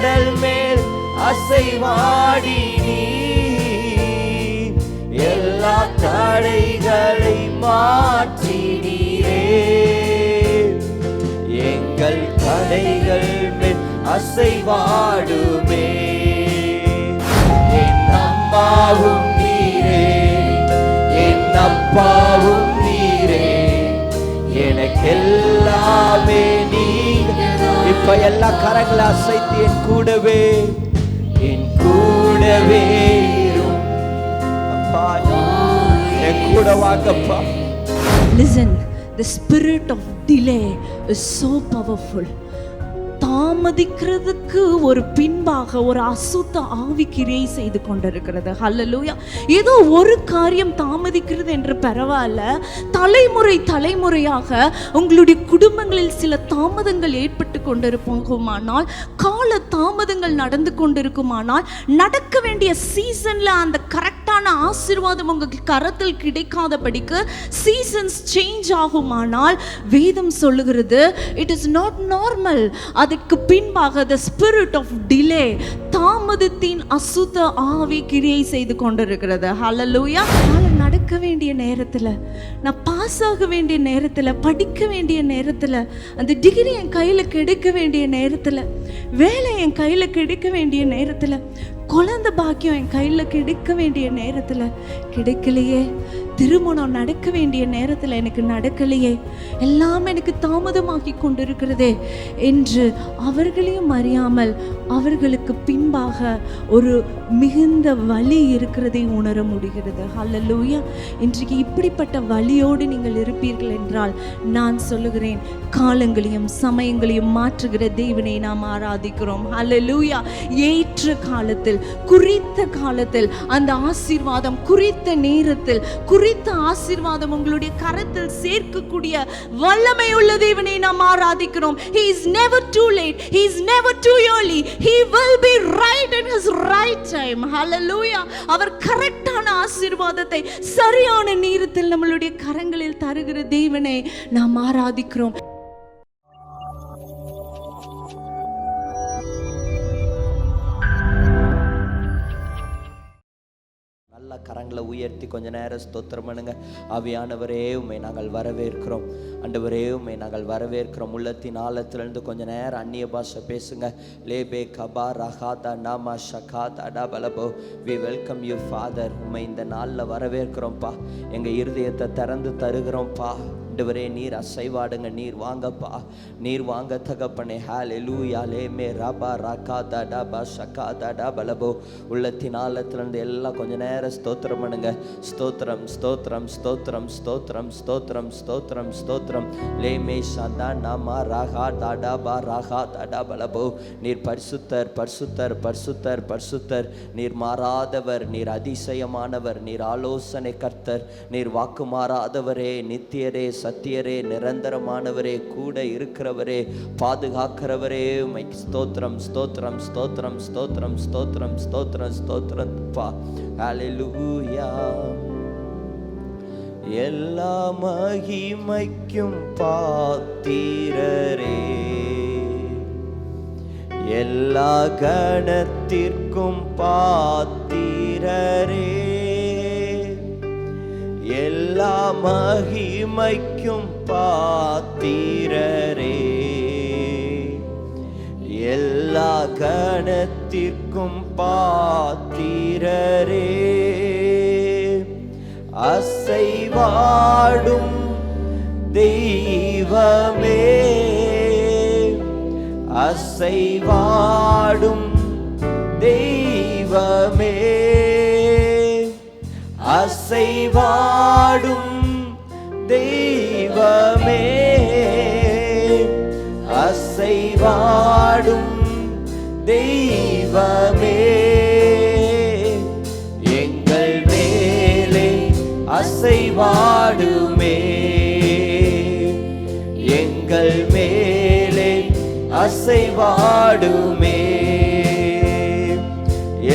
கடல் மேல் அசைவாடி நீர் எல்லா தடைகளை மாற்றினீரே. எங்கள் தடைகள் மேல் அசைவாடுமே. என் அம்மாவும் நீரே, என் அப்பாவும் நீரே, எனக்கெல்லாமே நீங்க. இப்ப எல்லா கரங்களை அசைத்து என் கூடவே அப்பா, என் கூட வாங்கப்பா. Listen, the spirit of delay is so powerful. தாமதிக்கிறதுக்கு ஒரு பின்பாக ஒரு அசுத்த ஆவி கிரியை செய்து கொண்டிருக்கிறது. ஹல்லேலூயா. ஏதோ ஒரு காரியம் தாமதிக்கிறது என்று பரவாயில்ல, தலைமுறையாக உங்களுடைய குடும்பங்களில் சில தாமதங்கள் ஏற்பட்டு கொண்டிருக்குமானால், கால தாமதங்கள் நடந்து கொண்டிருக்குமானால், நடக்க வேண்டிய சீசன்ல அந்த கரெக்டான ஆசீர்வாதம் உங்களுக்கு கரத்தில் கிடைக்காதபடிக்கு சீசன்ஸ் சேஞ்ச் ஆகுமானால், வேதம் சொல்லுகிறது இட் இஸ் நாட் நார்மல். அதற்கு பின்பாக the spirit of delay, தாமதத்தின் அசுத்த ஆவி கிரியை செய்து கொண்டிருக்கிறது. ஹல்லேலூயா. நான் நடக்க வேண்டிய நேரத்தில், நான் பாஸ் ஆக வேண்டிய நேரத்தில், படிக்க வேண்டிய நேரத்தில், அந்த டிகிரி என் கையில் கிடைக்க வேண்டிய நேரத்தில், வேலை என் கையில் கிடைக்க வேண்டிய நேரத்தில், குழந்தை பாக்கியம் என் கையில் கிடைக்க வேண்டிய நேரத்தில் கிடைக்கலையே, திருமணம் நடக்க வேண்டிய நேரத்தில் எனக்கு நடக்கலையே, எல்லாம் எனக்கு தாமதமாக்கி கொண்டிருக்கிறதே என்று அவர்களையும் அறியாமல் அவர்களுக்கு பின்பாக ஒரு மிகுந்த வலி இருக்கிறதை உணர முடிகிறது. ஹல்லேலூயா. இன்றைக்கு இப்படிப்பட்ட வலியோடு நீங்கள் இருப்பீர்கள் என்றால் நான் சொல்லுகிறேன், காலங்களையும் சமயங்களையும் மாற்றுகிற தேவனை நாம் ஆராதிக்கிறோம். ஹல்லேலூயா. ஏற்ற காலத்தில், குறித்த காலத்தில் அந்த ஆசீர்வாதம், குறித்த நேரத்தில் குறித்த ஆசீர்வாதம் உங்களுடைய கரத்தில் சேர்க்கக்கூடிய வல்லமை உள்ள தேவனை நாம் ஆராதிக்கிறோம். He is never too late, he is never too early, he will be right in his right time. Hallelujah. அவர் கரெக்டான ஆசீர்வாதத்தை சரியான நேரத்தில் நம்மளுடைய கரங்களில் தருகிற தேவனை நாம் ஆராதிக்கிறோம். கரங்களை உயர்த்தி கொஞ்ச நேரம் ஸ்தோத்திரம் பண்ணுங்க. ஆவியானவரே, உம்மை நாங்கள் வரவேற்கிறோம். ஆண்டவரே, உம்மை நாங்கள் வரவேற்கிறோம். உள்ளத்தின் ஆழத்திலிருந்து கொஞ்ச நேரம் அந்நிய பாஷை பேசுங்க. லேபே கபா ரஹாதா நாமா ஷகாதா டா பலபோ. We welcome you father. உம்மை இந்த நாளில் வரவேற்கிறோம்ப்பா. எங்கள் இருதயத்தை திறந்து தருகிறோம்ப்பா. ஆண்டவரே, நீர் அசைவாடுங்க, நீர் வாங்கப்பா, நீர் வாங்க தகப்பனே. ஹல்லேலூயா. லேமே ரபா ரகாதா டபா ஷகாதா டா பலபோ. உள்ளத்தின் ஆழத்திலிருந்து எல்லாம் கொஞ்ச நேரம் ஸ்தோத்திரம் பண்ணுங்க. ஸ்தோத்திரம் ஸ்தோத்திரம் ஸ்தோத்திரம் ஸ்தோத்திரம் ஸ்தோத்திரம் ஸ்தோத்திரம் ஸ்தோத்திரம். லேமே சதா நாமா ராகா தாடா பா ராகா தாடா பலபோ. நீர் பரிசுத்தர் பரிசுத்தர் பரிசுத்தர் பரிசுத்தர். நீர் மாறாதவர், நீர் அதிசயமானவர், நீர் ஆலோசனை கர்த்தர், நீர் வாக்கு மாறாதவரே, நித்தியரே, சத்தியரே, நிரந்தரமானவரே, கூட இருக்கிறவரே, பாதுகாக்கிறவரே. உம்மை ஸ்தோத்திரம் ஸ்தோத்திரம் ஸ்தோத்திரம் ஸ்தோத்திரம் ஸ்தோத்திரம் ஸ்தோத்திரம் ஸ்தோத்திரம் பா. ஹல்லேலூயா. எல்லா மகிமைக்கும் பாத்திரரே, எல்லா கணத்திற்கும் பாத்திரரே, எல்லா மகிமைக்கும் பாத்திரரே, எல்லா கணத்திற்கும் பாத்திரரே. அசைவாடும் தெய்வமே, அசைவாடும் தெய்வமே, அசைவாடும் தெய்வமே, அசைவாடும் தெய்வமே. எங்கள் மேலே அசைவாடுமே, எங்கள் மேலே அசைவாடுமே.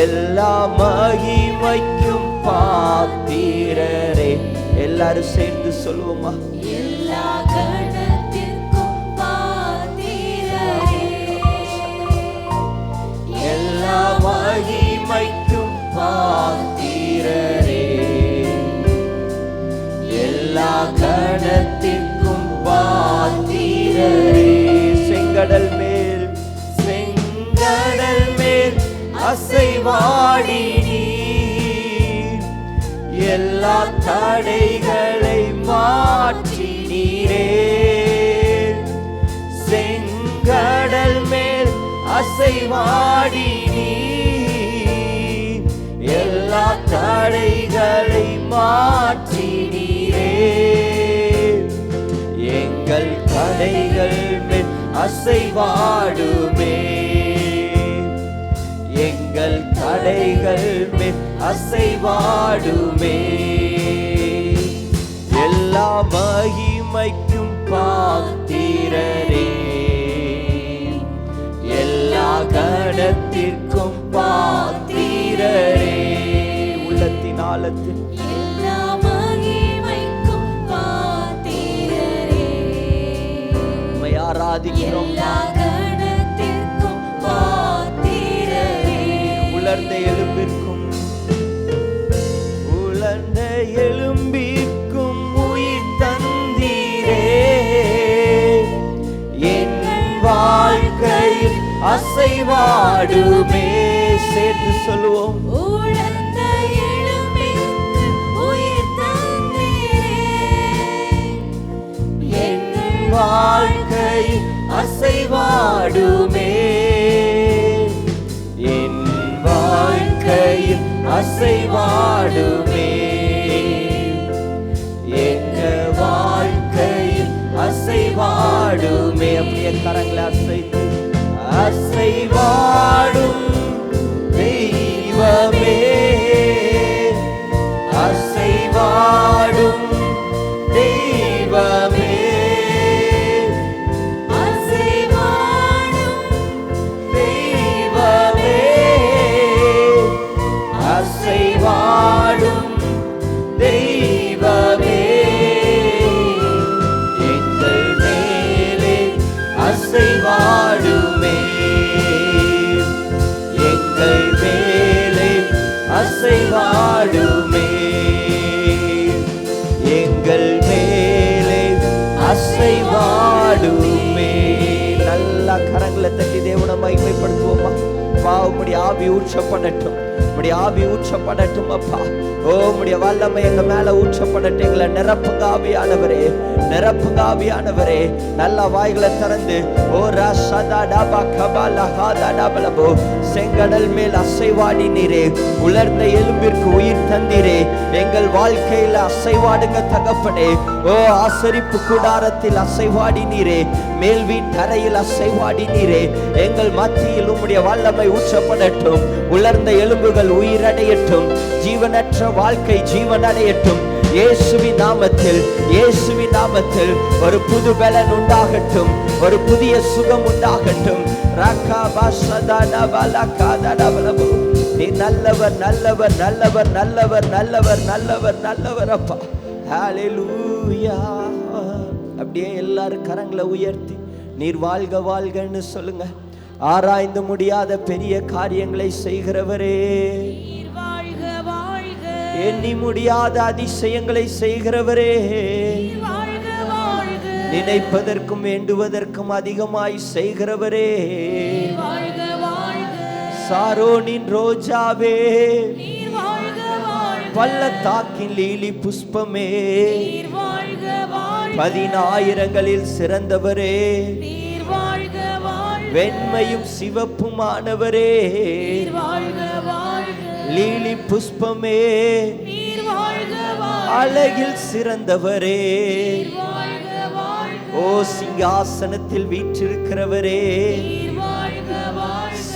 எல்லா மகிமைக்கும் பாத்திரரே. எல்லாரும் சேர்ந்து சொல்லுவோமா? எல்லா கணத்திற்கும் பாத்திரரே, அசைவாடி நீர் எல்லா தடைகளை மாற்றினீரே. செங்கடல் மேல் அசைவாடி நீர் எல்லா தடைகளை மாற்றினீரே. எங்கள் தடைகள் மேல் அசைவாடுமே, எங்கள் தடைகள் மேல் அசைவாடுமே. எல்லா மகிமைக்கும் பாத்திரரே, எல்லா கணத்திற்கும் பாத்திரரே. உள்ளத்தின் ஆழத்தில் எல்லா மகிமைக்கும் பாத்திரரே, உம்மை ஆராதிக்கிறோம். கணத்திற்கும் பாத்திரரே. உலர்ந்த எலும்பிற்கும் உலர்ந்த எலும்பிற்கும் உயிர் தந்தீரே. என் வாழ்க்கையில் அசைவாடுமே. சேர்த்து சொல்லுவோம். உலர்ந்த எலும்பிற்கு உயிர் தந்தீரே. என் வாழ்க்கையில் அசைவாடுமே, என் வாழ்க்கையில் அசைவாடுமே, எங்க வாழ்க்கையில் அசைவாடுமே. அப்படியே கரங்களை அசைத்து அசைவாடும் தெய்வமே, அசைவாடும் தெய்வமே, அசைவாடும் தெய்வமே, அசைவாடும் தெய்வமே. எங்கள் மேலே அசைவாடுமே, எங்கள் மேலே அசைவாடுமே, எங்கள் மேலே அசைவாடுமே. நல்ல கரங்களை தட்டி தேவனை மகிமைப்படுத்துவோமா. உம்முடைய ஆவி ஊற்றப்படட்டும், உம்முடைய ஆவி ஊற்றப்படட்டும் அப்பா. ஓ உம்முடைய வல்லமை எங்க மேல ஊற்றப்படட்டும். எங்களை நிரப்புங்க ஆவியானவரே, நிரப்புங்க ஆவியானவரே. நல்ல வாய்களை திறந்து ஓ ராஷதா டபா கபாலா ஹாதா டபலபோ. செங்கடல் மேல் அசைவாடி நீரே, உலர்ந்த எலும்பிற்கு உயிர் தந்தீரே. எங்கள் வாழ்க்கையில அசைவாடுங்க தகப்பனே. ஓ ஆசரிப்பு கூடாரத்தில் அசைவாடி நீரே, மேல் வீட்டறையில் அசைவாடி நீரே. எங்கள் மத்தியில் உம்முடைய வல்லமை ஊற்றப்படட்டும். உலர்ந்த எலும்புகள் உயிரடையட்டும், ஜீவனற்ற வாழ்க்கை ஜீவனடையட்டும். இயேசுவின் நாமத்தில், இயேசுவின் நாமத்தில் ஒரு புது பலன் உண்டாகட்டும், ஒரு புதிய சுகம் உண்டாகட்டும். நீ நல்லவர் நல்லவர் நல்லவர் நல்லவர் நல்லவர் நல்லவர் நல்லவர் அப்பா. ஹல்லேலூயா. அப்படியே எல்லாரும் கரங்களை உயர்த்தி நீர் வாழ்க வாழ்கன்னு சொல்லுங்க. ஆராய்ந்து முடியாத பெரிய காரியங்களை செய்கிறவரே, எண்ணி முடியாத அதிசயங்களை செய்கிறவரே, நினைப்பதற்கும் வேண்டுவதற்கும் அதிகமாய் செய்கிறவரே, சாரோனின் ரோஜாவே, பள்ளத்தாக்கின் லீலி புஷ்பமே, 10,000களில் சிறந்தவரே, வெண்மையும் சிவப்புமானவரே, லீலி புஷ்பமே, அழகில் சிறந்தவரே, ஓ சிங்காசனத்தில் வீற்றிருக்கிறவரே,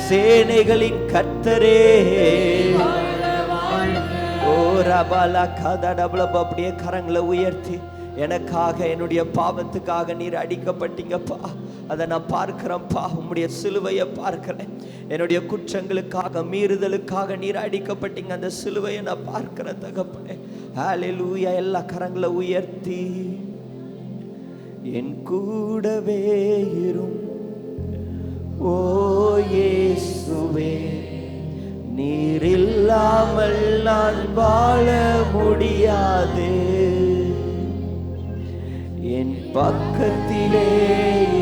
சேனைகளின் கர்த்தரே, ஓ ரபாலா கதடபலப. அப்படியே கரங்களை உயர்த்தி எனக்காக என்னுடைய பாவத்துக்காக நீர் அடிக்கப்பட்டீங்கப்பா, அதை நான் பார்க்கிறேன்ப்பா. உம்முடைய சிலுவையை பார்க்கிறேன். என்னுடைய குற்றங்களுக்காக மீறுதலுக்காக நீர் அடிக்கப்பட்டீங்க, அந்த சிலுவையை நான் பார்க்கிறேன் தகப்பனே. ஹல்லேலூயா. எல்லா கரங்களை உயர்த்தி என் கூடவே இரும் ஓ இயேசுவே, நீர் இல்லாமல் நான் வாழ முடியாது. என் பக்கத்திலே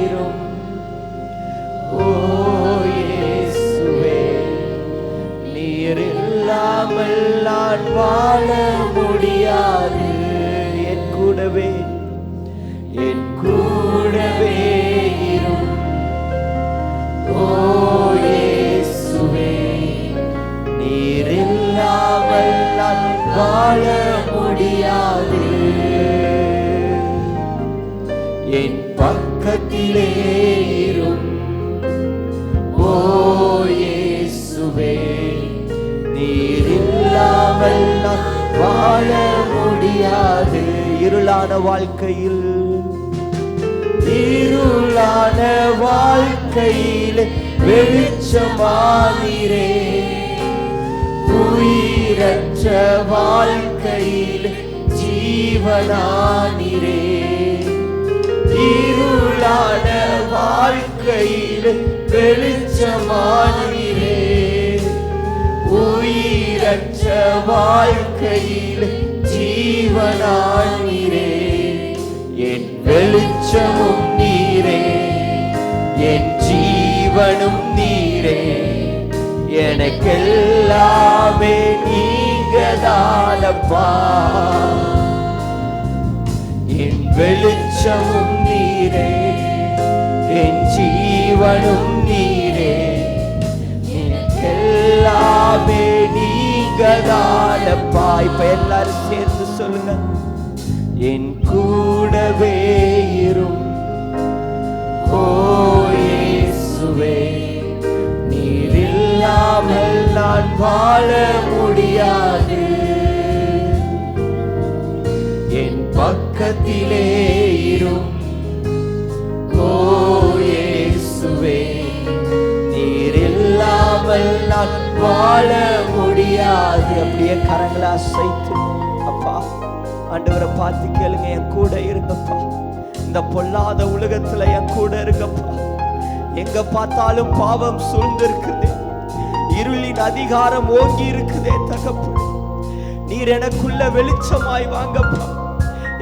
இரும் ஓ இயேசுவே, இல்லாமல் நான் வாழ முடியாது. இருளான வாழ்க்கையில் வெளிச்சமானீரே, உயிரற்ற வாழ்க்கையில் ஜீவனானீரே. இருளான வாழ்க்கையில் வெளிச்சமானீரே, உயிரற்ற வாழ்க்கையில் ஜீவனானீரே. என் வெளிச்சமும் நீரே, என் ஜீவனும் நீரே, எனக்கெல்லாமே நீங்கதானப்பா. என் வெளிச்சமும் நீரே, என் ஜீவனும் நீரே, எனக்கெல்லாமே நீங்கதானப்பா. இப்ப எல்லாரும் சேர்ந்து சொல்லுங்க, என் கூடவே இரும் ஓ இயேசுவே, நீர் இல்லாமல் நான் வாழ முடியாது. என் பக்கத்திலே இரும் ஓ இயேசுவே, நீர் இல்லாமல் நான் வாழ முடியாது. அப்படியே கரங்களை அசைத்து அப்பா ஆண்டவரை பார்த்து கேளுங்க, என் கூட இருங்கப்பா. இந்த பொல்லாத உலகத்துல என் கூட இருங்கப்பா. எங்க பார்த்தாலும் பாவம் சூழ்ந்து இருக்குது, இருளின் அதிகாரம் ஓங்கி இருக்குதே தகப்பு. நீர் எனக்குள்ள வெளிச்சமாய் வாங்கப்பா,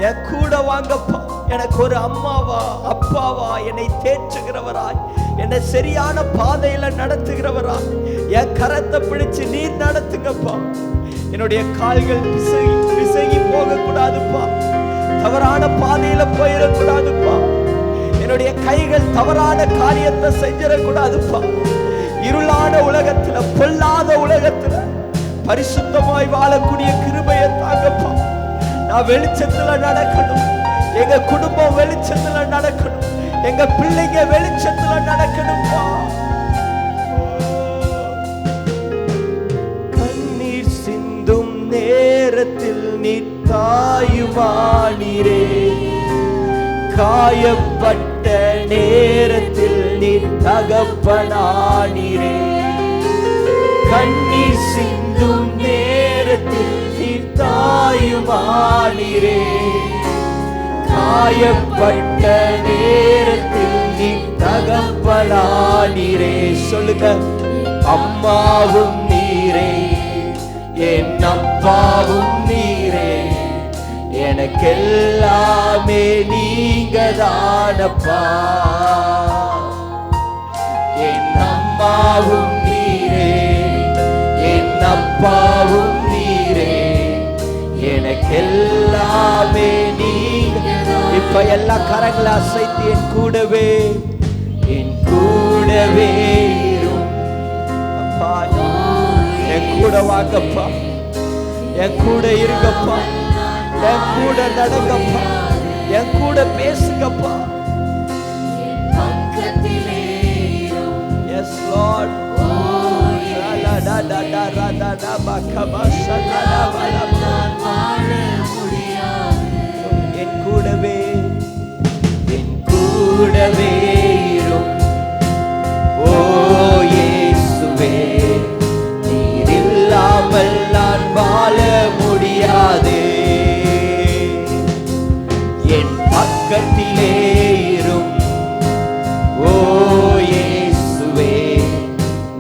என் கூட வாங்கப்பா. எனக்கு ஒரு அம்மாவா அப்பாவா என்னை தேற்றுகிறவராய், என்னை சரியான பாதையில நடத்துகிறவராய் என் கரத்தை பிடிச்சு நீர் நடத்துங்கப்பா. என்னுடைய கால்கள் பிசகி போக கூடாதுப்பா, தவறான பாதையில போயிடக்கூடாதுப்பா. என்னுடைய கைகள் தவறான காரியத்தை செஞ்சிடக்கூடாதுப்பா. இருளான உலகத்துல, பொல்லாத உலகத்துல பரிசுத்தமாய் வாழக்கூடிய கிருபையை தாங்கப்பா. நான் வெளிச்சத்துல நடக்கணும், எங்க குடும்பம் வெளிச்சத்துல நடக்கணும், எங்க பிள்ளைங்க வெளிச்சத்துல நடக்கணும்பா. கண்ணீர் சிந்தும் நேரத்தில் நீ தாயுமானீரே, காயப்பட்ட நேரத்தில் நீ தகப்பனானீரே. கண்ணீர் சிந்தும் நேரத்தில் நீ தாயுமானீரே, காயப்பட்ட நேரத்தில் நீ தகப்பனானீரே. சொல்லுங்க, அம்மாவும் நீரே, என் அப்பாவும் நீரே, எனக்கெல்லாமே நீங்கதானப்பா. என் அம்மாவும் நீரே, என் அப்பாவும் நீரே, எனக்கெல்லாமே நீங்க. இப்ப எல்லா கரங்களை அசைத்து என் கூடவே இரும் அப்பா. என் கூட வாங்கப்பா, என் கூட இருங்கப்பா, என் கூட நடங்கப்பா, என் கூட பேசுங்கப்பா. Yes Lord. என் கூடவே இரும் ஓ இயேசுவே, நீர் இல்லாமல் நான் வாழ முடியாது. என் பக்கத்திலே இரும் ஓ இயேசுவே,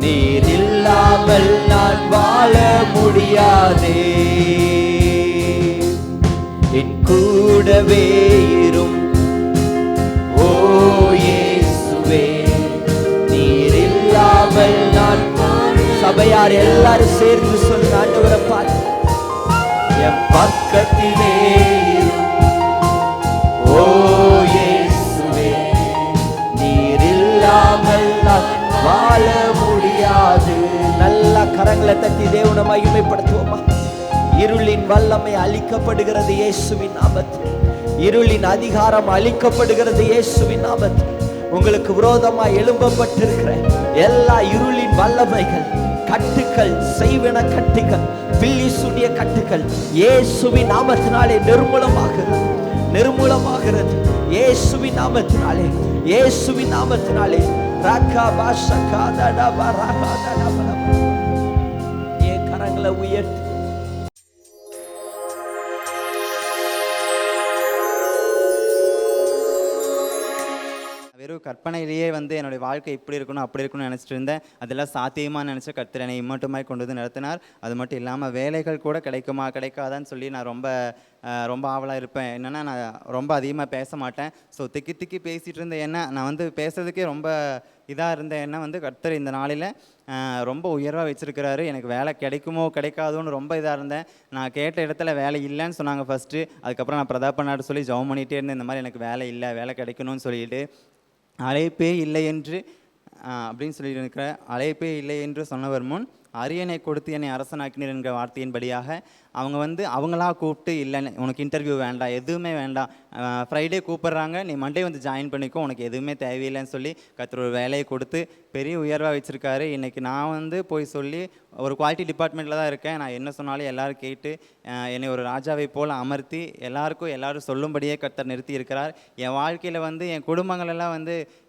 நீர் இல்லாமல் நான் வாழ முடியாது. என் கூடவே இரும் ஓ இயேசுவே, நீர் இல்லாமல் நான். சபையார் எல்லாரும் சேர்ந்து சொல்லுங்க, ஆண்டவரை பார்த்து, என் பக்கத்திலே ஓ இயேசுவே, நீர் இல்லாமல் நான் வாழ முடியாது. நல்லா கரங்களை தட்டி தேவனை மகிமைப்படுத்துவோமா. இருளின் வல்லமை அழிக்கப்படுகிறது இயேசுவின் நாமத்தில். இருளின் அதிகாரம் அழிக்கப்படுகிறது இயேசுவின் நாமத்தில். உங்களுக்கு விரோதமாய் எழும்பப்பட்டிருக்கிற எல்லா இருளின் வல்லமைகள், கட்டுக்கள், செய்வன கட்டுகள், பில்லி சுடிய கட்டுகள் இயேசுவின் நாமத்தினாலே நிர்மூலமாகிறது, நிர்மூலமாகிறது. இயேசுவின் நாமத்தினாலே, இயேசுவின் நாமத்தினாலே. என் கரங்களை உயர்த்தி வெறும் கற்பனையிலேயே என்னுடைய வாழ்க்கை இப்படி இருக்கணும் அப்படி இருக்கணும்னு நினச்சிட்டு இருந்தேன். அதெல்லாம் சாத்தியமாக நினச்ச கர்த்தர் என்னை இம்மட்டுமாய் கொண்டு வந்து நடத்தினார். அது மட்டும் இல்லாமல் வேலைகள் கூட கிடைக்குமா கிடைக்காதான்னு சொல்லி நான் ரொம்ப ஆவலாக இருப்பேன். என்னென்னா நான் ரொம்ப அதிகமாக பேச மாட்டேன். ஸோ திக்கி திக்கி பேசிகிட்டு இருந்த என்ன நான் பேசுறதுக்கே ரொம்ப இதாக இருந்த என்ன கர்த்தர் இந்த நாளில் ரொம்ப உயர்வாக வச்சுருக்கிறாரு. எனக்கு வேலை கிடைக்குமோ கிடைக்காதோன்னு ரொம்ப இதாக இருந்தேன். நான் கேட்ட இடத்துல வேலை இல்லைன்னு சொன்னாங்க ஃபஸ்ட்டு. அதுக்கப்புறம் நான் பிரதாப்பண்ணாட்டு சொல்லி ஜெபம் பண்ணிகிட்டே இருந்தேன், இந்த மாதிரி எனக்கு வேலை இல்லை, வேலை கிடைக்கணும்னு சொல்லிட்டு. அழைப்பே இல்லை என்று அப்படின்னு சொல்லிட்டு இருக்கிற அழைப்பே இல்லை என்று சொன்னவர் முன் அரியணை கொடுத்து என்னை அரசனாக்கினர் என்கிற வார்த்தையின்படியாக அவங்க அவங்களா கூப்பிட்டு இல்லைன்னு உனக்கு இன்டர்வியூ வேண்டாம், எதுவுமே வேண்டாம், ஃப்ரைடே கூப்பிட்றாங்க, நீ மண்டே ஜாயின் பண்ணிக்கோ, உனக்கு எதுவுமே தேவையில்லைன்னு சொல்லி கர்த்தர் ஒரு வேலையை கொடுத்து பெரிய உயர்வாக வச்சுருக்காரு. இன்றைக்கி நான் போய் சொல்லி ஒரு குவாலிட்டி டிபார்ட்மெண்ட்டில் தான் இருக்கேன். நான் என்ன சொன்னாலும் எல்லோரும் கேட்டு என்னை ஒரு ராஜாவை போல் அமர்த்தி எல்லோரும் சொல்லும்படியே கர்த்தர் நிறுத்தி இருக்கிறார். என் வாழ்க்கையில் என் குடும்பங்களெல்லாம்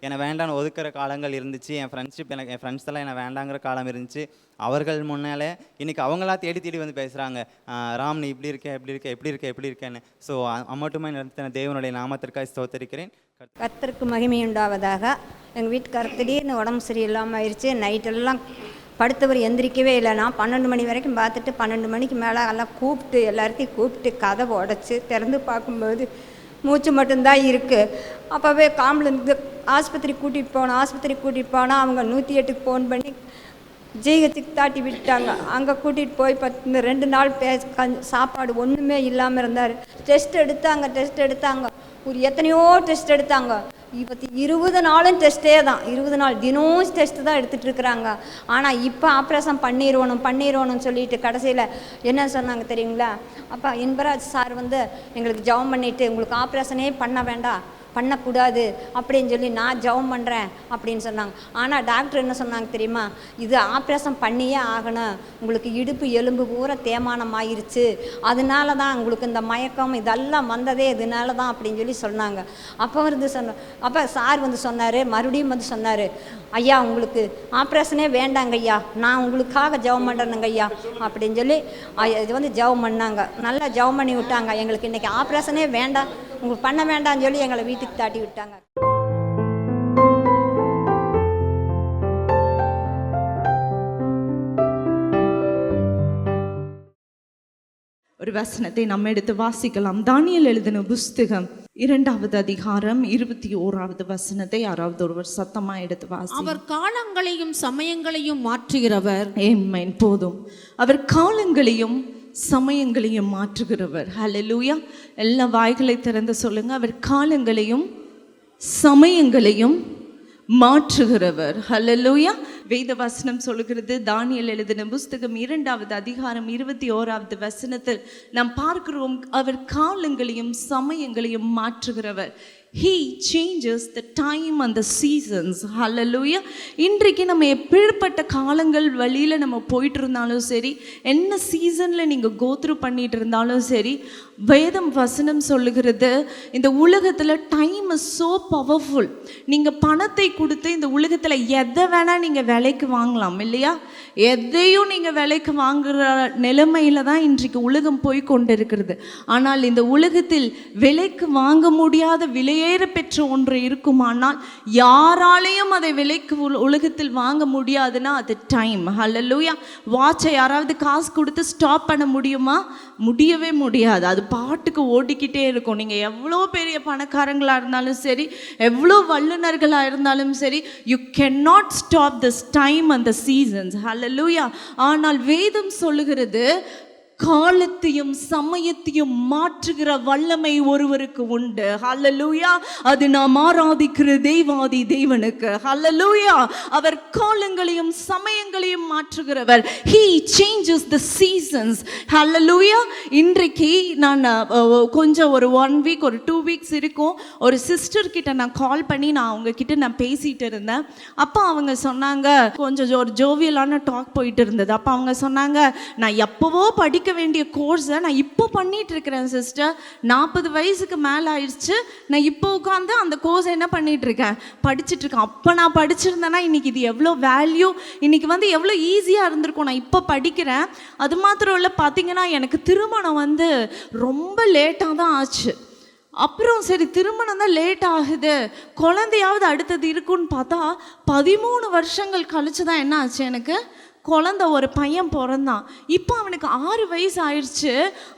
என்னை வேண்டான்னு ஒதுக்குற காலங்கள் இருந்துச்சு. என் ஃப்ரெண்ட்ஸ் எல்லாம் என்னை வேண்டாங்கிற காலம் இருந்துச்சு. அவர்கள் முன்னாலே இன்றைக்கி அவங்களா தேடி பேசுகிறாங்க, ராம் நீ இப்படி இருக்க எப்படி இருக்கேன்னு. ஸோ அம்மட்டுமே நடத்தின தேவனுடைய நாமத்திற்காக ஸ்தோத்திரிக்கிறேன். கர்த்தருக்கு மகிமை உண்டாவதாக. எங்கள் வீட்டுக்காரர் திடீர்னு உடம்பு சரியில்லாமல் ஆயிடுச்சு. நைட்டெல்லாம் படுத்தவர் எந்திரிக்கவே இல்லை. நான் 12 மணி வரைக்கும் பார்த்துட்டு 12 மணிக்கு மேலே எல்லாம் எல்லாத்தையும் கூப்பிட்டு கதவை உடச்சி திறந்து பார்க்கும்போது மூச்சு மட்டும்தான் இருக்குது. அப்போவே காம்புலேருந்து ஆஸ்பத்திரி கூட்டிகிட்டு போனால் அவங்க 108க்கு ஃபோன் பண்ணி ஜிஹெச்சுக்கு தாட்டி விட்டாங்க. அங்கே கூட்டிகிட்டு போய் 2 நாள் சாப்பாடு ஒன்றுமே இல்லாமல் இருந்தார். டெஸ்ட் எடுத்தாங்க ஒரு எத்தனையோ டெஸ்ட் எடுத்தாங்க. 20 நாளும் டெஸ்ட்டே தான், 20 நாள் தினம் டெஸ்ட்டு தான் எடுத்துகிட்டு இருக்கிறாங்க. ஆனால் இப்போ ஆப்ரேஷன் பண்ணிடுவோன்னு சொல்லிட்டு கடைசியில் என்ன சொன்னாங்க தெரியுங்களா? அப்போ இன்பராஜ் சார் எங்களுக்கு ஜெபம் பண்ணிவிட்டு உங்களுக்கு ஆப்ரேஷனே பண்ணக்கூடாது அப்படின்னு சொல்லி நான் ஜெபம் பண்ணுறேன் அப்படின்னு சொன்னாங்க. ஆனால் டாக்டர் என்ன சொன்னாங்க தெரியுமா? இது ஆப்ரேஷன் பண்ணியே ஆகணும், உங்களுக்கு இடுப்பு எலும்பு பூரா தேய்மானம் ஆயிடுச்சு, அதனால தான் உங்களுக்கு இந்த மயக்கம் இதெல்லாம் வந்ததே இதனால தான் அப்படின்னு சொன்னாங்க. அப்போ சார் சொன்னார், மறுபடியும் சொன்னார், ஐயா உங்களுக்கு ஆப்ரேஷனே வேண்டாங்க ஐயா, நான் உங்களுக்காக ஜெபம் பண்ணுறேனுங்க ஐயா அப்படின்னு சொல்லி இது ஜெபம் பண்ணாங்க. நல்லா ஜெபம் பண்ணி விட்டாங்க. எங்களுக்கு இன்றைக்கி ஆப்ரேஷனே வேண்டாம், உங்களுக்கு பண்ண வேண்டாம்னு சொல்லி எங்களை வீட்டுக்கு தாட்டி விட்டாங்க. ஒரு வசனத்தை நம்ம எடுத்து வாசிக்கலாம். தானியேல் எழுதின புஸ்தகம் 2வது அதிகாரம் 21வது வசனத்தை யாராவது ஒருவர் சத்தமா எடுத்து வாசி. அவர் காலங்களையும் சமயங்களையும் மாற்றுகிறவர். ஆமென். போதும். அவர் காலங்களையும் சமயங்களையும் மாற்றுகிறவர். ஹல்லேலூயா. எல்லா வாய்களை திறந்து சொல்லுங்க. அவர் காலங்களையும் சமயங்களையும் மாற்றுகிறவர். ஹல்லேலூயா. வேத வசனம் சொல்லுகிறது, தானியேல் எழுதின புஸ்தகம் 2வது அதிகாரம் 21வது வசனத்தில் நாம் பார்க்கிறோம், அவர் காலங்களையும் சமயங்களையும் மாற்றுகிறவர். He changes the time and the seasons. Hallelujah. இன்றைக்கு நம்ம எப்படிப்பட்ட காலங்கள் வழியில் நம்ம போயிட்டு இருந்தாலும் சரி, என்ன சீசனில் நீங்கள் கோத்ரூ பண்ணிட்டு இருந்தாலும் சரி, வேதம் வசனம் சொல்லுகிறது, இந்த உலகத்தில் டைம் இஸ் ஸோ பவர்ஃபுல். நீங்கள் பணத்தை கொடுத்து இந்த உலகத்தில் எதை வேணால் நீங்கள் விலைக்கு வாங்கலாம் இல்லையா? எதையும் நீங்கள் விலைக்கு வாங்குகிற நிலைமையில தான் இன்றைக்கு உலகம் போய் கொண்டு இருக்கிறது. ஆனால் இந்த உலகத்தில் விலைக்கு வாங்க முடியாத விலையேற பெற்ற ஒன்று இருக்குமானால், யாராலையும் அதை விலைக்கு உலகத்தில் வாங்க முடியாதுன்னா அது டைம். ஹல்லேலூயா. வாட்சை யாராவது காசு கொடுத்து ஸ்டாப் பண்ண முடியுமா? முடியவே முடியாது. அது பாட்டுக்கு ஓடிக்கிட்டே இருக்கும். நீங்கள் எவ்வளோ பெரிய பணக்காரங்களாக இருந்தாலும் சரி, எவ்வளோ வல்லுநர்களாக இருந்தாலும் சரி, you can not stop this time and the seasons. Hallelujah. ஆனால் வேதம் சொல்லுகிறது, காலத்தையும் சமயத்தையும் மாற்றுகிற வல்லமை ஒருவருக்கு உண்டு. ஹல்லேலூயா. அது நாம் ஆராதிக்கிற தேவாதி தேவனுக்கு. ஹல்லேலூயா. அவர் காலங்களையும் சமயங்களையும் மாற்றுகிறவர். He changes the seasons. ஹல்லேலூயா. இன்றைக்கு நான் கொஞ்சம் ஒரு 1 வீக் ஒரு 2 வீக்ஸ் இருக்கும், ஒரு சிஸ்டர் கிட்ட நான் கால் பண்ணி நான் அவங்க கிட்ட நான் பேசிட்டு இருந்தேன். அப்போ அவங்க சொன்னாங்க, கொஞ்சம் ஒரு ஜோவியலான டாக் போயிட்டு இருந்தது. அப்போ அவங்க சொன்னாங்க, நான் எப்போவோ படிக்க வேண்டிய கோர்ஸை நான் இப்போ பண்ணிட்டு இருக்கிறேன் சிஸ்டர். 40 வயசுக்கு மேலே ஆயிடுச்சு, நான் இப்போ உட்காந்து அந்த கோர்ஸை என்ன பண்ணிட்டு இருக்கேன், படிச்சுட்டு இருக்கேன். அப்போ நான் படிச்சிருந்தேன்னா இன்னைக்கு இது எவ்வளோ வேல்யூ, இன்னைக்கு வந்து எவ்வளோ ஈஸியாக இருந்திருக்கும். நான் இப்போ படிக்கிறேன். அது மாத்திரம் இல்லை, பார்த்தீங்கன்னா எனக்கு திருமணம் வந்து ரொம்ப லேட்டாக தான் ஆச்சு. அப்புறம் சரி திருமணம் தான் லேட் ஆகுது, குழந்தையாவது அடுத்தது இருக்குன்னு பார்த்தா 13 வருஷங்கள் கழிச்சு தான் என்ன ஆச்சு, எனக்கு குழந்தை ஒரு பையன் பிறந்தான். இப்போ அவனுக்கு 6 வயசு ஆயிடுச்சு.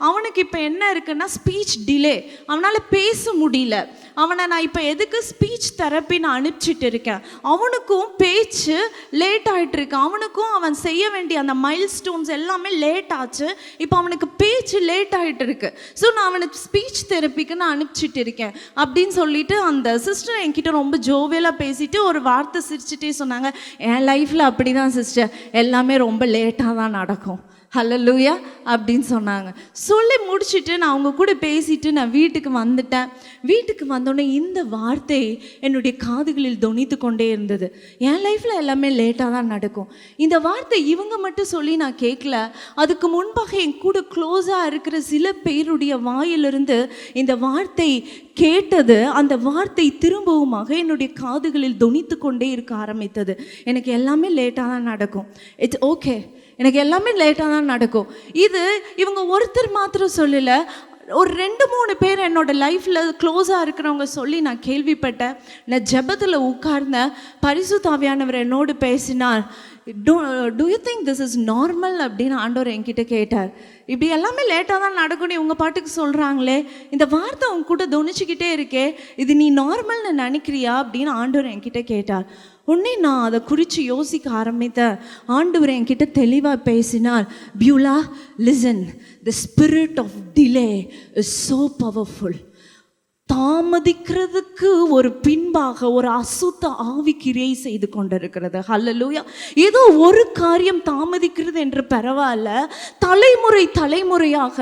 அவனுக்கு இப்போ என்ன இருக்குன்னா ஸ்பீச் டிலே, அவனால் பேச முடியல. அவனை நான் இப்போ எதுக்கு ஸ்பீச் தெரப்பி நான் அனுப்பிச்சிட்டு இருக்கேன். அவனுக்கும் பேச்சு லேட் ஆகிட்டு இருக்கு. அவனுக்கும் அவன் செய்ய வேண்டிய அந்த மைல் ஸ்டோன்ஸ் எல்லாமே லேட் ஆச்சு. இப்போ அவனுக்கு பேச்சு லேட் ஆகிட்டு இருக்கு. ஸோ நான் அவனுக்கு ஸ்பீச் தெரப்பிக்கு நான் அனுப்பிச்சிட்டு இருக்கேன் அப்படின்னு சொல்லிட்டு அந்த சிஸ்டர் என்கிட்ட ரொம்ப ஜோவியலாக பேசிட்டு ஒரு வார்த்தை சிரிச்சுட்டே சொன்னாங்க, என் லைஃப்பில் அப்படி தான் சிஸ்டர், எல்லாமே ரொம்ப லேட்டாக தான் நடக்கும். ஹல்லேலூயா அப்படின்னு சொன்னாங்க. சொல்லி முடிச்சுட்டு நான் அவங்க கூட பேசிட்டு நான் வீட்டுக்கு வந்துட்டேன். வீட்டுக்கு வந்தோடனே இந்த வார்த்தை என்னுடைய காதுகளில் தொனித்து கொண்டே இருந்தது. என் லைஃப்பில் எல்லாமே லேட்டாக தான் நடக்கும். இந்த வார்த்தை இவங்க மட்டும் சொல்லி நான் கேட்கல, அதுக்கு முன்பாக என் கூட க்ளோஸாக இருக்கிற சில பேருடைய வாயிலிருந்து இந்த வார்த்தை கேட்டது. அந்த வார்த்தை திரும்பவுமாக என்னுடைய காதுகளில் தொனித்து கொண்டே இருக்க ஆரம்பித்தது. எனக்கு எல்லாமே லேட்டாக தான் நடக்கும், இட்ஸ் ஓகே, எனக்கு எல்லாமே லேட்டாக தான் நடக்கும். இது இவங்க ஒருத்தர் மாத்திரம் சொல்லலை, ஒரு 2-3 பேர் என்னோட லைஃப்பில் க்ளோஸாக இருக்கிறவங்க சொல்லி நான் கேள்விப்பட்டேன். நான் ஜெபத்தில் உட்கார்ந்தேன், பரிசுத்த ஆவியானவர் என்னோடு பேசினார். Do you think this is normal அப்படின்னு ஆண்டவர் என்கிட்ட கேட்டார். இப்படி எல்லாமே லேட்டாக தான் நடக்கணும் இவங்க பாட்டுக்கு சொல்கிறாங்களே, இந்த வார்த்தை அவங்க கூட தொனிச்சுக்கிட்டே இருக்கே, இது நீ நார்மல்னு நினைக்கிறியா அப்படின்னு ஆண்டவர் என்கிட்ட கேட்டார். உடனே நான் அதை குறித்து யோசிக்க ஆரம்பித்தேன். ஆண்டவர் என்கிட்ட தெளிவாக பேசினார், Beulah listen, the spirit of delay is so powerful. தாமதிக்கிறதுக்கு ஒரு பின்பாக ஒரு அசுத்த ஆவி கிரியை செய்து கொண்டிருக்கிறது. ஹல்லேலூயா. ஏதோ ஒரு காரியம் தாமதிக்கிறது என்று பரவாயில்ல, தலைமுறையாக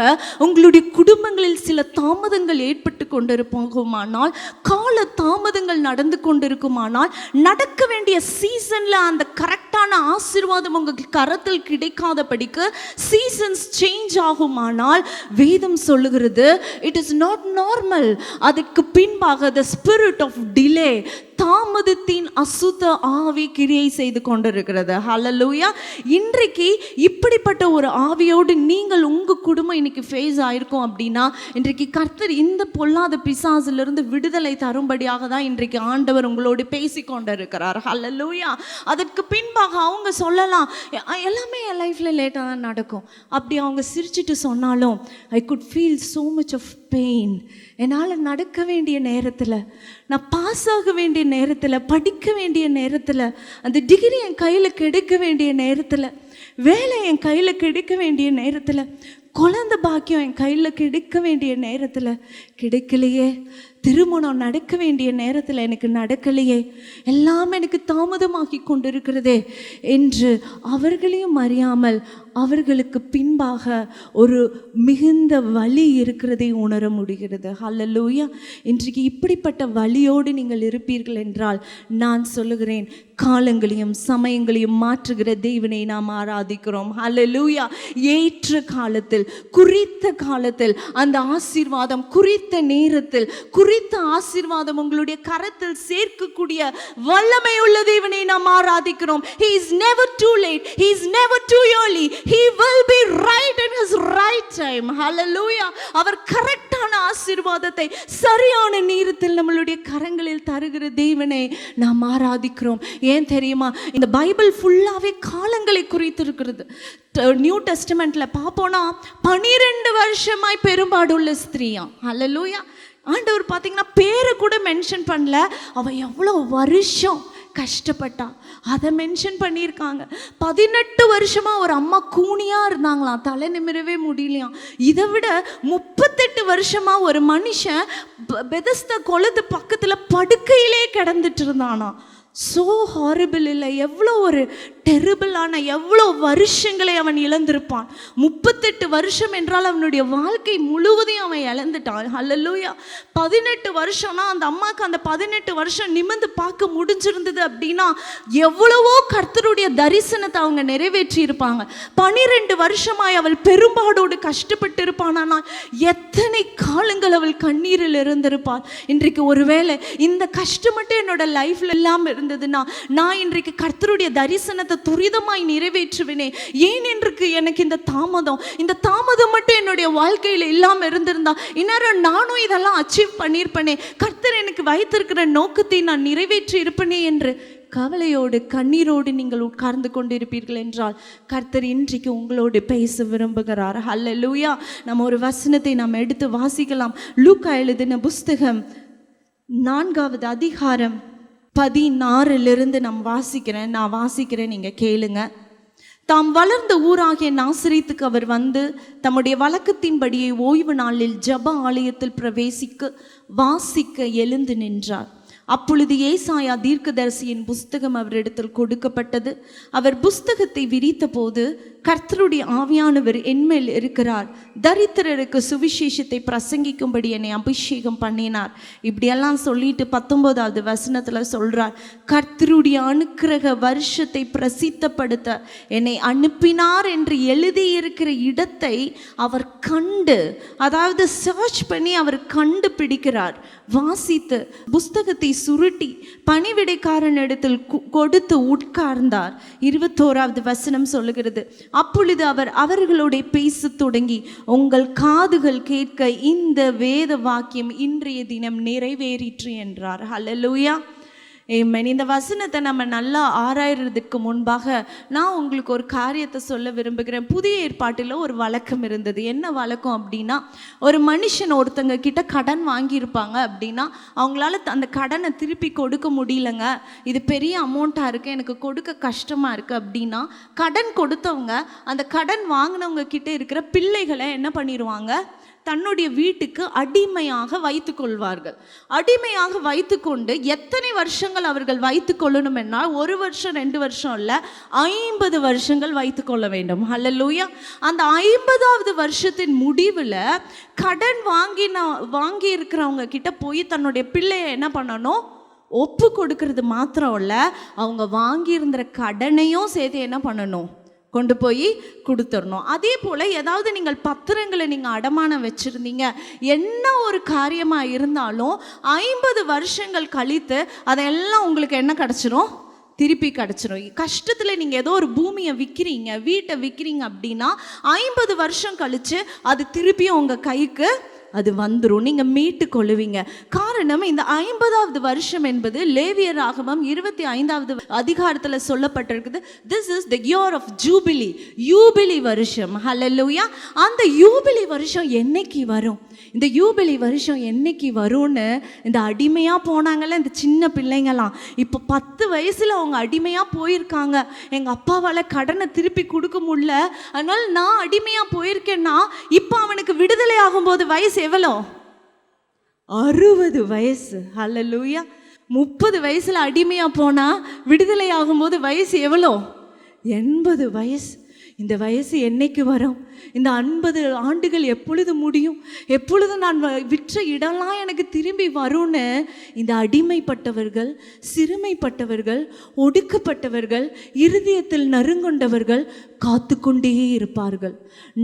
உங்களுடைய குடும்பங்களில் சில தாமதங்கள் ஏற்பட்டு கொண்டிருக்குமானால், கால தாமதங்கள் நடந்து கொண்டிருக்குமானால், நடக்க வேண்டிய சீசன்ல அந்த கரெக்டான ஆசீர்வாதம் உங்கள் கரத்தில் கிடைக்காதபடிக்கு சீசன்ஸ் சேஞ்ச் ஆகுமானால், வேதம் சொல்லுகிறது இட் இஸ் நாட் நார்மல். அதற்கு பின்பாக the spirit of delay, தாமதத்தின் அசுத்த ஆவி கிரியை செய்து கொண்டிருக்கிறது. ஹல்லேலூயா. இன்றைக்கு இப்படிப்பட்ட ஒரு ஆவியோடு நீங்கள் உங்க குடும்பம் இன்னைக்கு ஃபேஸ் ஆயிருக்கும் அப்படின்னா, இன்றைக்கு கர்த்தர் இந்த பொல்லாத பிசாசிலிருந்து விடுதலை தரும்படியாக தான் இன்றைக்கு ஆண்டவர் உங்களோடு பேசி கொண்டிருக்கிறார். ஹல்லேலூயா. அதற்கு பின்பாக அவங்க சொல்லலாம், எல்லாமே என் லைஃப்ல லேட்டாக தான் நடக்கும் அப்படி அவங்க சிரிச்சுட்டு சொன்னாலும், I could feel so much of pain. என்னால் நடக்க வேண்டிய நேரத்தில், நான் பாஸ் ஆக வேண்டிய நேரத்தில், படிக்க வேண்டிய நேரத்தில், அந்த டிகிரி என் கையில் கிடைக்க வேண்டிய நேரத்தில், வேலை என் கையில் கிடைக்க வேண்டிய நேரத்தில், குழந்தை பாக்கியம் என் கையில் கிடைக்க வேண்டிய நேரத்தில் கிடைக்கலையே, திருமணம் நடக்க வேண்டிய நேரத்தில் எனக்கு நடக்கலையே, எல்லாம் எனக்கு தாமதமாகி கொண்டிருக்கிறதே என்று அவர்களையும் அறியாமல் அவர்களுக்கு பின்பாக ஒரு மிகுந்த வலி இருக்கிறதை உணர முடிகிறது. ஹல்லேலூயா. இன்றைக்கு இப்படிப்பட்ட வலியோடு நீங்கள் இருப்பீர்கள் என்றால் நான் சொல்லுகிறேன், காலங்களையும் சமயங்களையும் மாற்றுகிற தேவனை நாம் ஆராதிக்கிறோம். ஹல்லேலூயா. ஏற்ற காலத்தில், குறித்த காலத்தில் அந்த ஆசீர்வாதம், குறித்த நேரத்தில் குறித்த ஆசீர்வாதம் உங்களுடைய கரத்தில் சேர்க்கக்கூடிய வல்லமை உள்ள தேவனை நாம் ஆராதிக்கிறோம். He is never too late, he is never too early, he will be right in his right time. Hallelujah. அவர் கரெக்டான ஆசீர்வாதத்தை சரியான நேரத்தில் நம்மளுடைய கரங்களில் தருகிற தேவனை நாம் ஆராதிக்கிறோம். ஏன் தெரியுமா? இந்த பைபிள் ஃபுல்லாவே காலங்களை குறித்து இருக்கிறது. நியூ டெஸ்டமெண்ட்ல பார்ப்போம்னா 12 வருஷமாய் பெரும்பாடுள்ள ஸ்திரீயா. ஹல்லேலூயா. ஆண்டவர் பார்த்தீங்கன்னா பேரை கூட மென்ஷன் பண்ணல, அவ எவ்வளோ வருஷம் கஷ்டப்பட்டா. அதை மென்ஷன் பண்ணியிருக்காங்க. 18 வருஷமா ஒரு அம்மா கூனியா இருந்தாங்களாம், தலை நிமிரவே முடியலையாம். இதை விட 38 வருஷமா ஒரு மனுஷன் பெதஸ்தா குளத்து பக்கத்துல படுக்கையிலே கிடந்துட்டு இருந்தானா. ஸோ ஹாரிபிள் இல்லை? எவ்வளோ ஒரு டெரிபிளான எவ்வளோ வருஷங்களை அவன் இழந்திருப்பான். 38 வருஷம் என்றால் அவனுடைய வாழ்க்கை முழுவதையும் அவன் இழந்துட்டான். ஹல்லேலூயா. 18 வருஷம்னா அந்த அம்மாவுக்கு அந்த 18 வருஷம் நிமிர்ந்து பார்க்க முடிஞ்சிருந்தது அப்படின்னா எவ்வளவோ கர்த்தருடைய தரிசனத்தை அவங்க நிறைவேற்றி இருப்பாங்க. 12 வருஷமாய் அவள் பெரும்பாடோடு கஷ்டப்பட்டு இருப்பானால் எத்தனை காலங்கள் அவள் கண்ணீரில் இருந்திருப்பாள். இன்றைக்கு ஒருவேளை இந்த கஷ்டம் மட்டும் என்னோட லைஃப்ல இல்லாமல் இருந்ததுன்னா நான் இன்றைக்கு கர்த்தருடைய தரிசனத்தை துரிதமாய் நிறைவேற்றுவேனே. ஏன் இன்றைக்கு எனக்கு இந்த தாமதம் மட்டும் என்னுடைய வாழ்க்கையில் இல்லாமல் இருந்திருந்தா இந்நேரம் நானும் இதெல்லாம் அச்சீவ் பண்ணியிருப்பேனே, கர்த்தர் எனக்கு வைத்திருக்கிற நோக்கத்தை நான் நிறைவேற்றி இருப்பேனே என்று கவலையோடு கண்ணீரோடு நீங்கள் உட்கார்ந்து கொண்டிருப்பீர்கள் என்றால் கர்த்தர் இன்றைக்கு உங்களோடு பேச விரும்புகிறார். ஹல்லேலூயா. நம்ம ஒரு வசனத்தை நாம் எடுத்து வாசிக்கலாம். லூக்கா எழுதின புஸ்தகம் 4வது அதிகாரம் 16 நான் வாசிக்கிறேன், நீங்க கேளுங்க. தாம் வளர்ந்த ஊராகிய நாசரேத்துக்கு அவர் வந்து தம்முடைய வழக்கத்தின்படியே ஓய்வு நாளில் ஜெப ஆலயத்தில் பிரவேசிக்க வாசிக்க எழுந்து நின்றார். அப்பொழுது ஏசாயா தீர்க்கதரிசியின் புஸ்தகம் அவரிடத்தில் கொடுக்கப்பட்டது. அவர் புஸ்தகத்தை விரித்த போது கர்த்தருடைய ஆவியானவர் என்மேல் இருக்கிறார், தரித்திரருக்கு சுவிசேஷத்தை பிரசங்கிக்கும்படி என்னை அபிஷேகம் பண்ணினார். இப்படியெல்லாம் சொல்லிட்டு 19வது வசனத்தில் சொல்றார், கர்த்தருடைய அனுக்கிரக வருஷத்தை பிரசித்தப்படுத்த என்னை அனுப்பினார் என்று எழுதியிருக்கிற இடத்தை அவர் கண்டு, அதாவது சர்ச் பண்ணி அவர் கண்டுபிடிக்கிறார். வாசித்து புஸ்தகத்தை சுருட்டி பணிவிடைக்காரனிடத்தில் கொடுத்து உட்கார்ந்தார். 21வது வசனம் சொல்லுகிறது, அப்பொழுது அவர் அவர்களோட பேச தொடங்கி, உங்கள் காதுகள் கேட்க இந்த வேத வாக்கியம் இன்றைய தினம் நிறைவேறிற்று என்றார். ஹல்லேலூயா. ஆமென். இந்த வசனத்தை நம்ம நல்லா ஆராயறதுக்கு முன்பாக நான் உங்களுக்கு ஒரு காரியத்தை சொல்ல விரும்புகிறேன். புதிய ஏற்பாட்டில் ஒரு வழக்கம் இருந்தது. என்ன வழக்கம் அப்படின்னா, ஒரு மனுஷன் ஒருத்தங்க கிட்ட கடன் வாங்கியிருப்பாங்க அப்படின்னா அவங்களால அந்த கடனை திருப்பி கொடுக்க முடியலங்க, இது பெரிய அமௌண்ட்டாக இருக்குது, எனக்கு கொடுக்க கஷ்டமாக இருக்குது அப்படின்னா கடன் கொடுத்தவங்க அந்த கடன் வாங்கினவங்க கிட்ட இருக்கிற பிள்ளைகளை என்ன பண்ணிடுவாங்க, தன்னுடைய வீட்டுக்கு அடிமையாக வைத்து கொள்வார்கள். அடிமையாக வைத்துக்கொண்டு எத்தனை வருஷங்கள் அவர்கள் வைத்து கொள்ளணும் என்றால் 1 வருஷம் 2 வருஷம் இல்லை, 50 வருஷங்கள் வைத்து கொள்ள வேண்டும். ஹல்லேலூயா. அந்த 50வது வருஷத்தின் முடிவில் கடன் வாங்கி இருக்கிறவங்க கிட்ட போய் தன்னுடைய பிள்ளையை என்ன பண்ணணும், ஒப்பு கொடுக்கறது மாத்திரம் இல்லை, அவங்க வாங்கியிருந்த கடனையும் சேர்த்து என்ன பண்ணணும், கொண்டு போய் கொடுத்துடணும். அதே போல் ஏதாவது நீங்கள் பத்திரங்களை நீங்கள் அடமானம் வச்சுருந்தீங்க, என்ன ஒரு காரியமாக இருந்தாலும் 50 வருஷங்கள் கழித்து அதையெல்லாம் உங்களுக்கு என்ன கிடச்சிரும், திருப்பி கிடச்சிரும். கஷ்டத்தில் நீங்கள் ஏதோ ஒரு பூமியை விற்கிறீங்க, வீட்டை விற்கிறீங்க அப்படின்னா 50 வருஷம் கழித்து அது திருப்பியும் உங்கள் கைக்கு அது வந்துடும், நீங்கள் மீட்டு கொள்ளுவீங்க. காரணம், இந்த 50வது வருஷம் என்பது லேவியராகமம் 25வது அதிகாரத்தில் சொல்லப்பட்டிருக்குது. This is the year of jubilee, யூபிலி வருஷம். ஹல்லேலூயா. அந்த யூபிலி வருஷம் என்னைக்கு வரும், இந்த யூபிலி வருஷம் என்னைக்கு வரும்னு இந்த அடிமையாக போனாங்கல்ல இந்த சின்ன பிள்ளைங்களாம், இப்போ 10 வயசில் அவங்க அடிமையாக போயிருக்காங்க. எங்கள் அப்பாவால் கடனை திருப்பி கொடுக்க முடியல, அதனால் நான் அடிமையாக போயிருக்கேன்னா இப்போ அவனுக்கு விடுதலை ஆகும்போது வயசு எவ்வளோ, 60 வயசு. ஹல்லேலூயா. 30 வயசில் அடிமையாக போனால் விடுதலை ஆகும்போது வயசு எவ்வளோ, 80 வயசு. இந்த வயசு என்னைக்கு வரும், இந்த 50 ஆண்டுகள் எப்பொழுது முடியும், எப்பொழுது நான் விற்ற இடம்லாம் எனக்கு திரும்பி வரும்னு இந்த அடிமைப்பட்டவர்கள், சிறுமைப்பட்டவர்கள், ஒடுக்கப்பட்டவர்கள், இருதயத்தில் நறுங்கொண்டவர்கள் காத்து கொண்டே இருப்பார்கள்.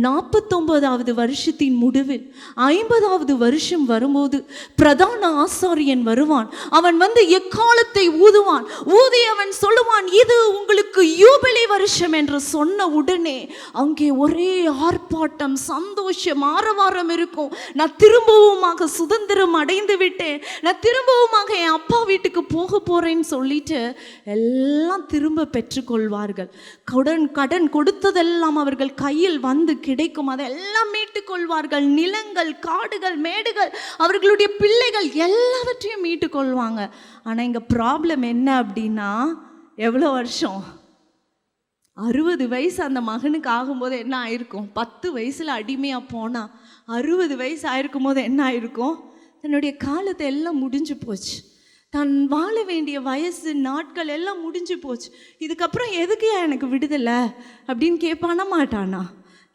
49வது வருஷத்தின் முடிவில் 50வது வருஷம் வரும்போது பிரதான ஆசாரியன் வருவான். அவன் வந்து எக்காலத்தை ஊதுவான். ஊதி அவன் சொல்லுவான், இது உங்களுக்கு யூபிலி வருஷம் என்று சொன்ன உடனே உடனே அங்கே ஒரே ஆர்ப்பாட்டம், சந்தோஷம், ஆரவாரம் இருக்கும். நான் திரும்பவுமாக சுதந்திரம் அடைந்து விட்டேன், நான் திரும்பவுமாக என் அப்பா வீட்டுக்கு போக போறேன்னு சொல்லிட்டு எல்லாம் திரும்ப பெற்றுக்கொள்வார்கள். கடன் கொடுத்ததெல்லாம் அவர்கள் கையில் வந்து கிடைக்கும், அதெல்லாம் மீட்டுக் கொள்வார்கள். நிலங்கள், காடுகள், மேடுகள், அவர்களுடைய பிள்ளைகள் எல்லாவற்றையும் மீட்டு கொள்வாங்க. ஆனால் இங்கே ப்ராப்ளம் என்ன அப்படின்னா, எவ்வளோ வருஷம், 60 வயசு அந்த மகனுக்கு ஆகும்போது என்ன ஆயிருக்கும்? 10 வயசில் அடிமையாக போனால் 60 வயசு ஆயிருக்கும் போது என்ன ஆயிருக்கும்? தன்னுடைய காலத்தை எல்லாம் முடிஞ்சு போச்சு, தான் வாழ வேண்டிய வயசு நாட்கள் எல்லாம் முடிஞ்சு போச்சு. இதுக்கப்புறம் எதுக்கு எனக்கு விடுதலை அப்படின்னு கேட்பானா மாட்டானா?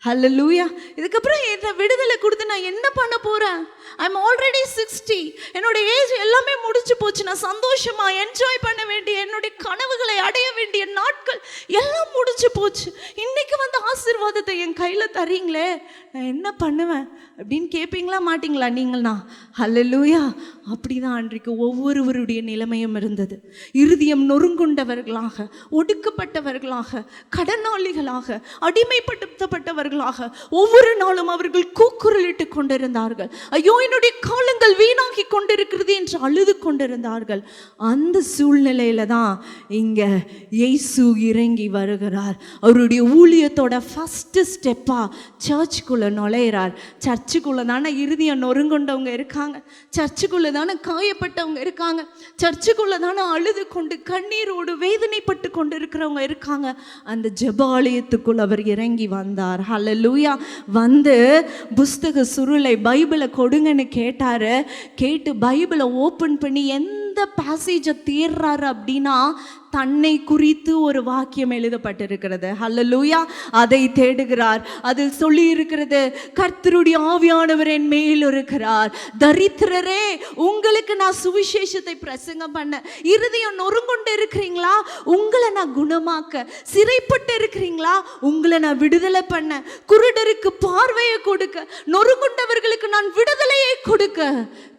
ஹல்லேலூயா. இதுக்கப்புறம் என்ன விடுதலை கொடுத்து நான் என்ன பண்ண போகிறேன்? ஐம் ஆல்ரெடி 60, என்னோட ஏஜ் எல்லாமே முடிஞ்சு போச்சு. நான் சந்தோஷமாக என்ஜாய் பண்ண வேண்டிய, என்னுடைய கனவுகளை அடைய வேண்டிய நாட்கள் எல்லாம் முடிஞ்சு போச்சு. இன்னைக்கு வந்து ஆசீர்வாதத்தை என் கையில் தரீங்களே, நான் என்ன பண்ணுவேன் அப்படின்னு கேட்பீங்களா மாட்டிங்களா நீங்கள்னா? ஹல்லேலூயா. அப்படிதான் அன்றைக்கு ஒவ்வொருவருடைய நிலைமையும் இருந்தது. இருதயம் நொறுங்குண்டவர்களாக, ஒடுக்கப்பட்டவர்களாக, கடனாளிகளாக, அடிமைப்படுத்தப்பட்டவர்களாக ஒவ்வொரு நாளும் அவர்கள் கூக்குரலிட்டு கொண்டிருந்தார்கள். ஐயோ, என்னுடைய காலங்கள் வீணாகி கொண்டிருக்கிறது என்று அழுது கொண்டிருந்தார்கள். அந்த சூழ்நிலையில தான் இங்க இயேசு இறங்கி வருகிறார். அவருடைய ஊழியத்தோட ஃபர்ஸ்ட் ஸ்டெப்பா சர்ச்சுக்குள்ள நுழையிறார். சர்ச்சுக்குள்ள தானே இருதயம் நொறுங்குண்டவங்க இருக்காங்க, சர்ச்சுக்குள்ள தானே காயப்பட்டவங்க இருக்காங்க, சர்ச்சுக்குள்ள தானே அழுது கொண்டு கண்ணீரோடு வேதனைப்பட்டு கொண்டு இருக்கிறவங்க இருக்காங்க. அந்த ஜெபாலயத்துக்குள் அவர் இறங்கி வந்தார். ஹல்லேலூயா. வந்து புஸ்தக சுருளை பைபிளை கொடுங்கன்னு கேட்டாரு. கேட்டு பைபிளை ஓப்பன் பண்ணி எந்த பேசேஜை தேர்றாரு அப்படின்னா, தன்னை குறித்து ஒரு வாக்கியம் எழுதப்பட்டிருக்கிறது. ஹல்லேலூயா. அதை தேடுகிறார். அதில் சொல்லி இருக்கிறது, கர்த்தருடைய ஆவியானவர் என் மேல் இருக்கிறார், தரித்திரரே உங்களுக்கு நான் சுவிசேஷத்தை பிரசங்கம் பண்ண. இருதயம் நொறுங்குண்டு இருக்கிறீங்களா, உங்களை நான் குணமாக்க. சிறைப்பட்டு இருக்கிறீங்களா, உங்களை நான் விடுதலை பண்ண. குருடருக்கு பார்வையை கொடுக்க, நொறுங்குண்டவர்களுக்கு நான் விடுதலையை கொடுக்க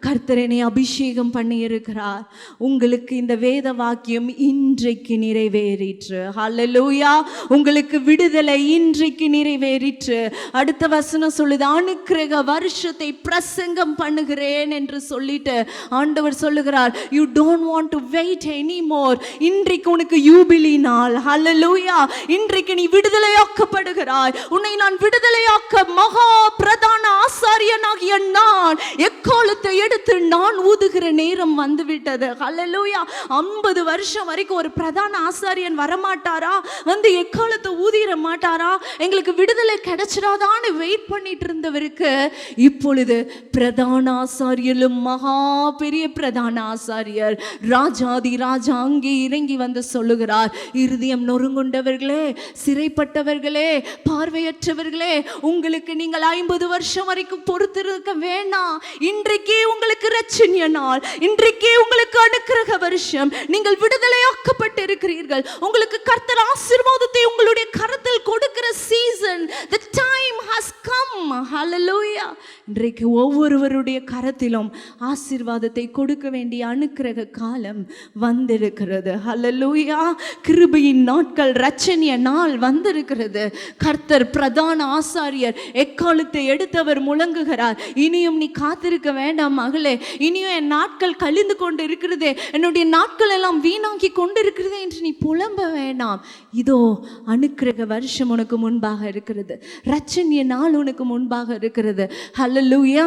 கர்த்தர் என்னை அபிஷேகம் பண்ணி இருக்கிறார். உங்களுக்கு இந்த வேத வாக்கியம் இன்றைக்கு நிறைவேறிற்று. ஹல்லேலூயா. உங்களுக்கு விடுதலை இன்றைக்கு நிறைவேறிற்று. அடுத்த வசனம் சொல்லுது, அனுக்கிரக வருஷத்தை பிரசங்கம் பண்ணுகிறேன் என்று சொல்லிட்டு ஆண்டவர் சொல்லுகிறார், you don't want to wait anymore. இன்றைக்கு உனக்கு யூபிலி நாள். ஹல்லேலூயா. இன்றைக்கு நீ விடுதலையாக்கப்படுகிறாய். உன்னை நான் விடுதலையாக்க மகா பிரதான ஆசாரியனாகிய நான் எக்காலத்தை எடுத்து நான் ஊதுகிற நேரம் வந்துவிட்டது. ஹல்லேலூயா. 50 வருஷம் வரைக்கும் ஒரு பிரதான ஆசாரியன் வரமாட்டாரா, வந்து எக்காலத்தை ஊதிர மாட்டாரா, எங்களுக்கு விடுதலை கிடைச்சிடாதான்னு வெயிட் பண்ணிட்டு இருந்தவருக்கு இப்பொழுது பிரதான ஆசாரியலும் மகா பெரிய பிரதான ஆசாரியர் ராஜாதி ராஜா அங்கே இறங்கி வந்து சொல்லுகிறார், இருதயம் நொறுங்குண்டவர்களே, சிறைப்பட்டவர்களே, பார்வையற்றவர்களே, உங்களுக்கு நீங்கள் 50 வருஷம் வரைக்கும் பொறுத்திருக்க வேண்டாம். இன்றைக்கே உங்களுக்கு ரட்சணிய நாள், இன்றைக்கே உங்களுக்கு அனுக்கிரக வருஷம். நீங்கள் விடுதலையாக்கப்பட்டு இருக்கிறீர்கள். உங்களுக்கு கர்த்தர் ஆசீர்வாதத்தை உங்களுடைய கரத்தில் கொடுக்கிற season, the time has come. Hallelujah. இன்றைக்கு ஒவ்வொருவருடைய கரத்திலும் ஆசீர்வாதத்தை கொடுக்க வேண்டிய அனுக்கிரக காலம் வந்திருக்கிறது. ஹல்லேலூயா. கிருபையின் நாட்கள், ரட்சணிய நாள் வந்திருக்கிறது. கர்த்தர் பிரதான ஆசாரியர் எக்காலத்தை எடுத்தவர் முழங்குகிறார். இனியும் நீ காத்திருக்க வேண்டாம் மகளே, இனியும் என் நாட்கள் கழிந்து கொண்டு இருக்கிறதே, என்னுடைய நாட்கள் எல்லாம் வீணாக்கி கொண்டு இருக்கிறதே என்று நீ புலம்ப வேண்டாம். இதோ அனுக்கிரக வருஷம் உனக்கு முன்பாக இருக்கிறது, ரட்சணிய நாள் உனக்கு முன்பாக இருக்கிறது. ஹல்லேலூயா.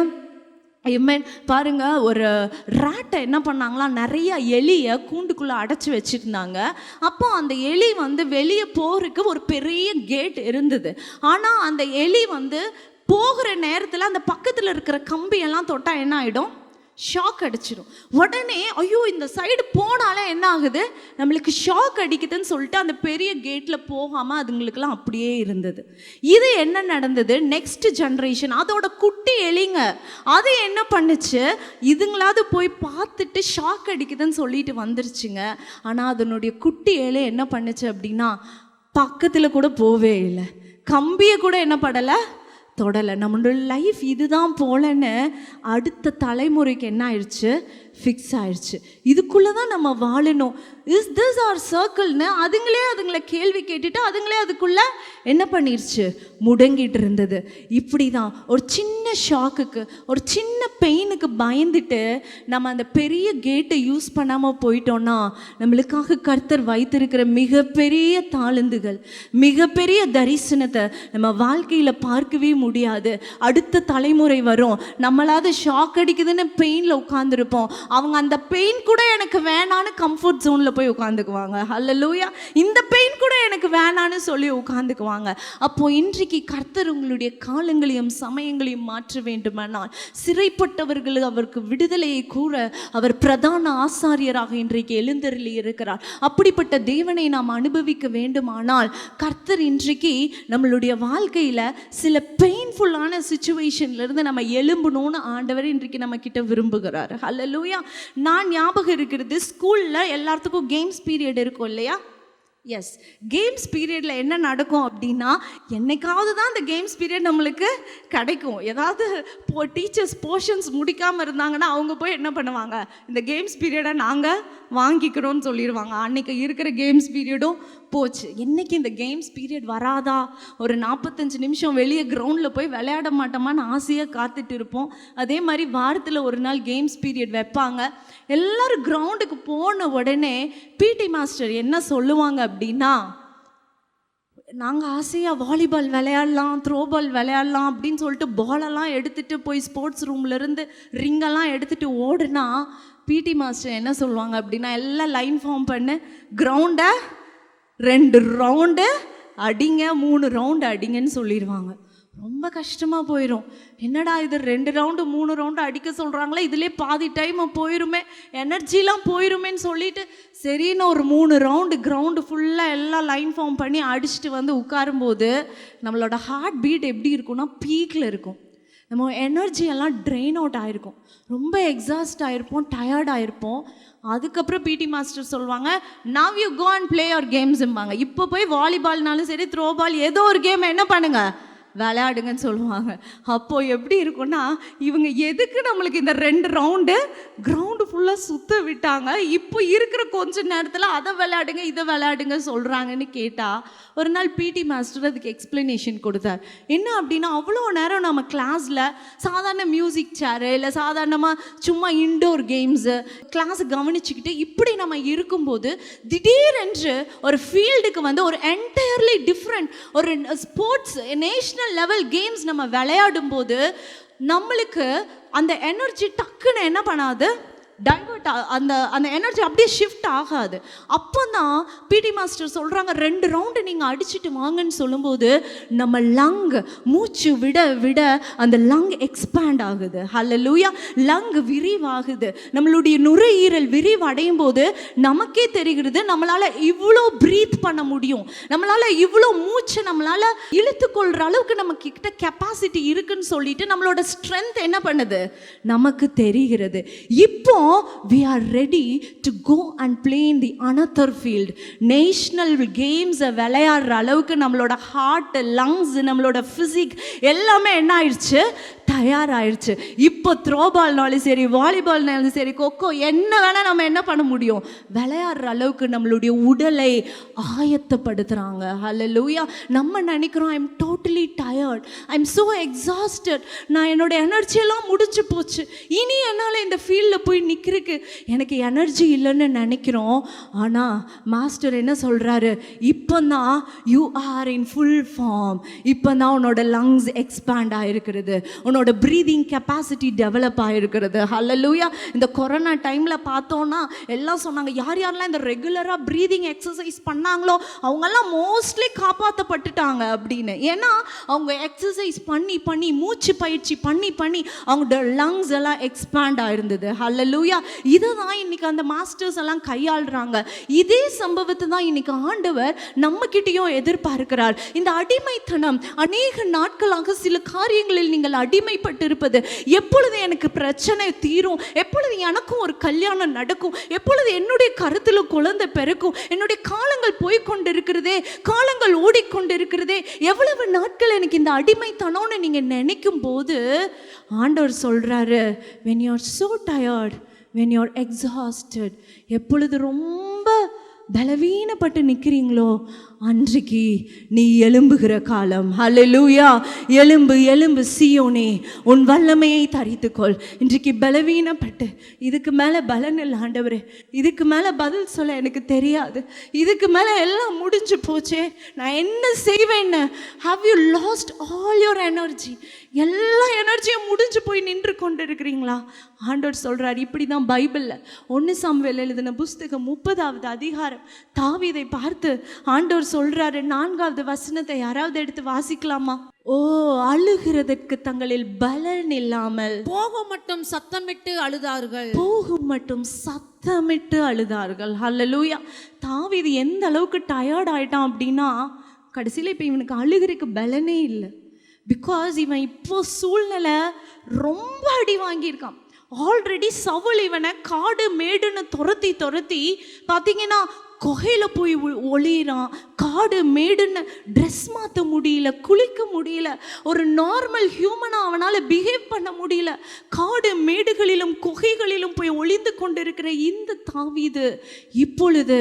ஆமென். பாருங்க, ஒரு ராட்டை என்ன பண்ணாங்களா, நிறைய எலியை கூண்டுக்குள்ளே அடைச்சி வச்சுருந்தாங்க. அப்போ அந்த எலி வந்து வெளியே போகிறதுக்கு ஒரு பெரிய கேட் இருந்தது. ஆனால் அந்த எலி வந்து போகிற நேரத்தில் அந்த பக்கத்தில் இருக்கிற கம்பியெல்லாம் தொட்டால் என்ன ஆகிடும், ஷாக் அடிச்சிடும். உடனே ஐயோ இந்த சைடு போனாலே என்ன ஆகுது, நம்மளுக்கு ஷாக் அடிக்குதுன்னு சொல்லிட்டு அந்த பெரிய கேட்டில் போகாமல் அதுங்களுக்கெல்லாம் அப்படியே இருந்தது. இது என்ன நடந்தது, நெக்ஸ்ட் ஜென்ரேஷன் அதோட குட்டி எலிங்க அது என்ன பண்ணுச்சு, இதுங்களாவது போய் பார்த்துட்டு ஷாக் அடிக்குதுன்னு சொல்லிட்டு வந்துருச்சுங்க. ஆனால் அதனுடைய குட்டி எலி என்ன பண்ணுச்சு அப்படின்னா, பக்கத்தில் கூட போவே இல்லை, கம்பியை கூட என்ன படலை, தொடலை. நம்மளோட லைஃப் இதுதான் போலன்னு அடுத்த தலைமுறைக்கு என்ன ஆயிடுச்சு, ஃபிக்ஸ் ஆயிடுச்சு. இதுக்குள்ளே தான் நம்ம வாழணும். இஸ் திஸ் ஆர் சர்க்கிள்னு அதுங்களே கேள்வி கேட்டுட்டு அதுக்குள்ளே என்ன பண்ணிருச்சு, முடங்கிட்டு இருந்தது. இப்படி தான் ஒரு சின்ன ஷாக்குக்கு, ஒரு சின்ன பெயினுக்கு பயந்துட்டு நம்ம அந்த பெரிய கேட்டை யூஸ் பண்ணாமல் போயிட்டோன்னா நம்மளுக்காக கர்த்தர் வைத்திருக்கிற மிகப்பெரிய தாளந்துகள், மிகப்பெரிய தரிசனத்தை நம்ம வாழ்க்கையில் பார்க்கவே முடியாது. அடுத்த தலைமுறை வரும், நம்மளாவது ஷாக் அடிக்குதுன்னு பெயினில் உட்காந்துருப்போம். அவங்க அந்த பெயின் கூட எனக்கு வேணான்னு கம்ஃபர்ட் ஜோனில் போய் உட்காந்துக்குவாங்க. ஹல்லேலூயா. இந்த பெயின் கூட எனக்கு வேணான்னு சொல்லி உட்காந்துக்குவாங்க. அப்போ இன்றைக்கு கர்த்தர் உங்களுடைய காலங்களையும் சமயங்களையும் மாற்ற வேண்டுமானால், சிறைப்பட்டவர்கள் அவருக்கு விடுதலையை கூற அவர் பிரதான ஆசாரியராக இன்றைக்கு எழுந்தருளி இருக்கிறார். அப்படிப்பட்ட தேவனை நாம் அனுபவிக்க வேண்டுமானால் கர்த்தர் இன்றைக்கு நம்மளுடைய வாழ்க்கையில் சில பெயின்ஃபுல்லான சிச்சுவேஷன்ல இருந்து நம்ம எழும்பணும்னு ஆண்டவர் இன்றைக்கு நம்ம கிட்ட விரும்புகிறார். ஹல்லேலூயா. நான் ஞாபகம் இருக்கிறது, ஸ்கூலில் எல்லாத்துக்கும் கேம்ஸ் பீரியட் இருக்கும் இல்லையா? எஸ், கேம்ஸ் பீரியடில் என்ன நடக்கும் அப்படின்னா, என்னைக்காவது தான் அந்த கேம்ஸ் பீரியட் நம்மளுக்கு கிடைக்கும். ஏதாவது டீச்சர்ஸ் போர்ஷன்ஸ் முடிக்காமல் இருந்தாங்கன்னா அவங்க போய் என்ன பண்ணுவாங்க, இந்த கேம்ஸ் பீரியடை நாங்கள் வாங்கிக்கிறோன்னு சொல்லிடுவாங்க. அன்றைக்கி இருக்கிற கேம்ஸ் பீரியடும் போச்சு. என்னைக்கு இந்த கேம்ஸ் பீரியட் வராதா, ஒரு 45 நிமிஷம் வெளியே கிரவுண்டில் போய் விளையாட மாட்டோமான்னு ஆசையாக காத்துட்டு இருப்போம். அதே மாதிரி வாரத்தில் ஒரு நாள் கேம்ஸ் பீரியட் வைப்பாங்க. எல்லோரும் கிரவுண்டுக்கு போன உடனே பிடி மாஸ்டர் என்ன சொல்லுவாங்க அப்படின்னா, நாங்கள் ஆசையாக வாலிபால் விளையாடலாம், த்ரோபால் விளையாடலாம் அப்படின்னு சொல்லிட்டு பாலெல்லாம் எடுத்துகிட்டு போய் ஸ்போர்ட்ஸ் ரூம்லேருந்து ரிங்கெல்லாம் எடுத்துகிட்டு ஓடுனா பிடி மாஸ்டர் என்ன சொல்லுவாங்க அப்படின்னா, எல்லாம் லைன் ஃபார்ம் பண்ணு, கிரவுண்டை 2 ரவுண்டு அடிங்க, 3 ரவுண்டு அடிங்கன்னு சொல்லிடுவாங்க. ரொம்ப கஷ்டமாக போயிடும். என்னடா இது 2 ரவுண்டு 3 ரவுண்டு அடிக்க சொல்கிறாங்களே, இதிலே பாதி டைம் போயிருமே, எனர்ஜிலாம் போயிருமேன்னு சொல்லிட்டு சரின்னு ஒரு 3 ரவுண்டு கிரவுண்டு ஃபுல்லாக எல்லாம் லைன் ஃபார்ம் பண்ணி அடிச்சுட்டு வந்து உட்காரும்போது நம்மளோட ஹார்ட் பீட் எப்படி இருக்கும்னா பீக்கில் இருக்கும். நம்ம எனர்ஜி எல்லாம் ட்ரெயின் அவுட் ஆகிருக்கும், ரொம்ப எக்ஸாஸ்ட் ஆகிருப்போம், டயர்ட் ஆகிருப்போம். அதுக்கப்புறம் பிடி மாஸ்டர் சொல்லுவாங்க, now you go and play your கேம்ஸும்பாங்க. இப்போ போய் வாலிபால்னாலும் சரி, த்ரோபால் ஏதோ ஒரு கேம் என்ன பண்ணுங்க, விளையாடுங்கன்னு சொல்லுவாங்க. அப்போது எப்படி இருக்குன்னா, இவங்க எதுக்கு நம்மளுக்கு இந்த 2 ரவுண்டு கிரவுண்டு ஃபுல்லாக சுற்ற விட்டாங்க, இப்போ இருக்கிற கொஞ்ச நேரத்தில் அதை விளையாடுங்க இதை விளையாடுங்க சொல்கிறாங்கன்னு கேட்டால், ஒரு நாள் பிடி மாஸ்டர் அதுக்கு எக்ஸ்ப்ளனேஷன் கொடுத்தார். என்ன அப்படின்னா, அவ்வளோ நேரம் நம்ம கிளாஸில் சாதாரண மியூசிக் சேரு இல்லை சாதாரணமாக சும்மா இன்டோர் கேம்ஸு கிளாஸை கவனிச்சுக்கிட்டு இப்படி நம்ம இருக்கும்போது திடீரென்று ஒரு ஃபீல்டுக்கு வந்து ஒரு என்டையர்லி டிஃப்ரெண்ட் ஒரு ஸ்போர்ட்ஸ் நேஷ்னல் லெவல் கேம்ஸ் நம்ம விளையாடும் போது நம்மளுக்கு அந்த எனர்ஜி டக்குன்னு என்ன பண்ணாது, டைவர்ட், அந்த எனர்ஜி அப்படியே ஷிஃப்ட் ஆகாது. அப்போ தான் பிடி மாஸ்டர் சொல்கிறாங்க, 2 ரவுண்டு நீங்கள் அடிச்சுட்டு வாங்கன்னு சொல்லும்போது நம்ம லங் மூச்சு விட விட அந்த லங் எக்ஸ்பேண்ட் ஆகுது. ஹல்லேலூயா. லங் விரிவாகுது. நம்மளுடைய நுரையீரல் விரிவடையும் போது நமக்கே தெரிகிறது நம்மளால் இவ்வளோ ப்ரீத் பண்ண முடியும், நம்மளால் இவ்வளோ மூச்சை நம்மளால் இழுத்துக்கொள்கிற அளவுக்கு நம்ம கிட்ட கெப்பாசிட்டி இருக்குன்னு சொல்லிட்டு நம்மளோட ஸ்ட்ரென்த் என்ன பண்ணுது நமக்கு தெரிகிறது. இப்போ we are ready to go and play in the another field. National games விளையாடுற அளவுக்கு நம்மளோட ஹார்ட், லங்ஸ், நம்மளோட ஃபிசிக் எல்லாமே என்ன ஆயிடுச்சு, தயாராகிடுச்சு. இப்போ த்ரோபால்னாலும் சரி, வாலிபால்னாலும் சரி, கொக்கோ என்ன வேணால் நம்ம என்ன பண்ண முடியும், விளையாடுற அளவுக்கு நம்மளுடைய உடலை ஆயத்தப்படுத்துகிறாங்க. ஹல்லேலூயா. நம்ம நினைக்கிறோம், I am totally tired, I am so exhausted, நான் என்னோட எனர்ஜியெல்லாம் முடிச்சு போச்சு, இனி என்னால் இந்த ஃபீல்டில் போய் நிற்கிறதுக்கு எனக்கு எனர்ஜி இல்லைன்னு நினைக்கிறோம். ஆனால் மாஸ்டர் என்ன சொல்கிறாரு, இப்போ தான் you are in full form, இப்போ தான் உன்னோட லங்ஸ் எக்ஸ்பேண்ட் ஆகிருக்கிறது, உன்னோட ப்ரீதிங் கெப்பாசிட்டி டெவலப் ஆகிருக்கிறது. ஹல்லேலூயா. இந்த கொரோனா டைமில் பார்த்தோன்னா எல்லாம் சொன்னாங்க, யார் யாரெல்லாம் இந்த ரெகுலராக ப்ரீதிங் எக்ஸசைஸ் பண்ணாங்களோ அவங்கெல்லாம் மோஸ்ட்லி காப்பாற்றப்பட்டுட்டாங்க அப்படின்னு. ஏன்னா அவங்க எக்ஸசைஸ் பண்ணி பண்ணி மூச்சு பயிற்சி பண்ணி பண்ணி அவங்களோட லங்ஸ் எல்லாம் எக்ஸ்பேண்ட் ஆயிருந்தது. ஹல்லேலூயா. இதை தான் இன்னைக்கு அந்த மாஸ்டர்ஸ் எல்லாம் கையாளுறாங்க. இதே சம்பவத்தை தான் இன்னைக்கு ஆண்டவர் நம்மக்கிட்டையும் எதிர்பார்க்கிறார். இந்த அடிமைத்தனம், அநேக நாட்களாக சில காரியங்களில் நீங்கள் அடிமைப்பட்டிருப்பது, எப்பொழுது எனக்கு பிரச்சனை தீரும், எப்பொழுது எனக்கும் ஒரு கல்யாணம் நடக்கும், எப்பொழுது என்னுடைய கருத்தில் குழந்தை பிறக்கும், என்னுடைய காலங்கள் போய்கொண்டிருக்கிறதே, காலங்கள் ஓடிக்கொண்டிருக்கிறதே, எவ்வளவு நாட்கள் எனக்கு இந்த அடிமைத்தனம்னு நீங்கள் நினைக்கும் போது ஆண்டவர் சொல்கிறாரு, when you are so tired, when you're exhausted, எப்பொழுது ரொம்ப பலவீனப்பட்டு நிற்கிறீங்களோ அன்றைக்கு நீ எழும்புகிற காலம். ஹல்லேலூயா. எலும்பு எலும்பு சீயோனே, உன் வல்லமையை தரித்துக்கொள். இன்றைக்கு பலவீனப்பட்டு இதுக்கு மேலே பலன் இல்லை ஆண்டவரே, இதுக்கு மேலே பதில் சொல்ல எனக்கு தெரியாது, இதுக்கு மேலே எல்லாம் முடிஞ்சு போச்சே, நான் என்ன செய்வேன்னு how you lost all your energy? எல்லா எனர்ஜியும் முடிஞ்சு போய் நின்று கொண்டு இருக்கிறீங்களா? ஆண்டவர் சொல்கிறார், இப்படி தான் பைபிளில் 1 சாமுவேல் எழுதின புஸ்தகம் 30வது அதிகாரம் தாவீதை பார்த்து ஆண்டவர் சொல்றாரு, 4வது வசனத்தை யாராவது எடுத்து வாசிக்கலாமா? ஓ, அழுகிறதற்கு தங்களில் பலன் இல்லாமல் போகும் மட்டும் சத்தமிட்டு அழுதார்கள். போகும் மட்டும் சத்தமிட்டு அழுதார்கள். ஹல்லேலூயா. தாவீது எந்த அளவுக்கு டயர்ட் ஆயிட்டான் அப்படின்னா, கடைசியில் இப்போ இவனுக்கு அழுகிறதுக்கு பலனே இல்லை. பிகாஸ் இவன் இப்போ சூழ்நிலை ரொம்ப அடி வாங்கியிருக்கான். ஆல்ரெடி சவுல் இவனை காடு மேடுன்னு துரத்தி பார்த்தீங்கன்னா குகையில் போய் ஒளிறான். காடு மேடுன்னு ட்ரெஸ் மாற்ற முடியல, குளிக்க முடியல, ஒரு நார்மல் ஹியூமனாக அவனால் பிஹேவ் பண்ண முடியல. காடு மேடுகளிலும் குகைகளிலும் போய் ஒளிந்து கொண்டிருக்கிற இந்த தாவீது இப்பொழுது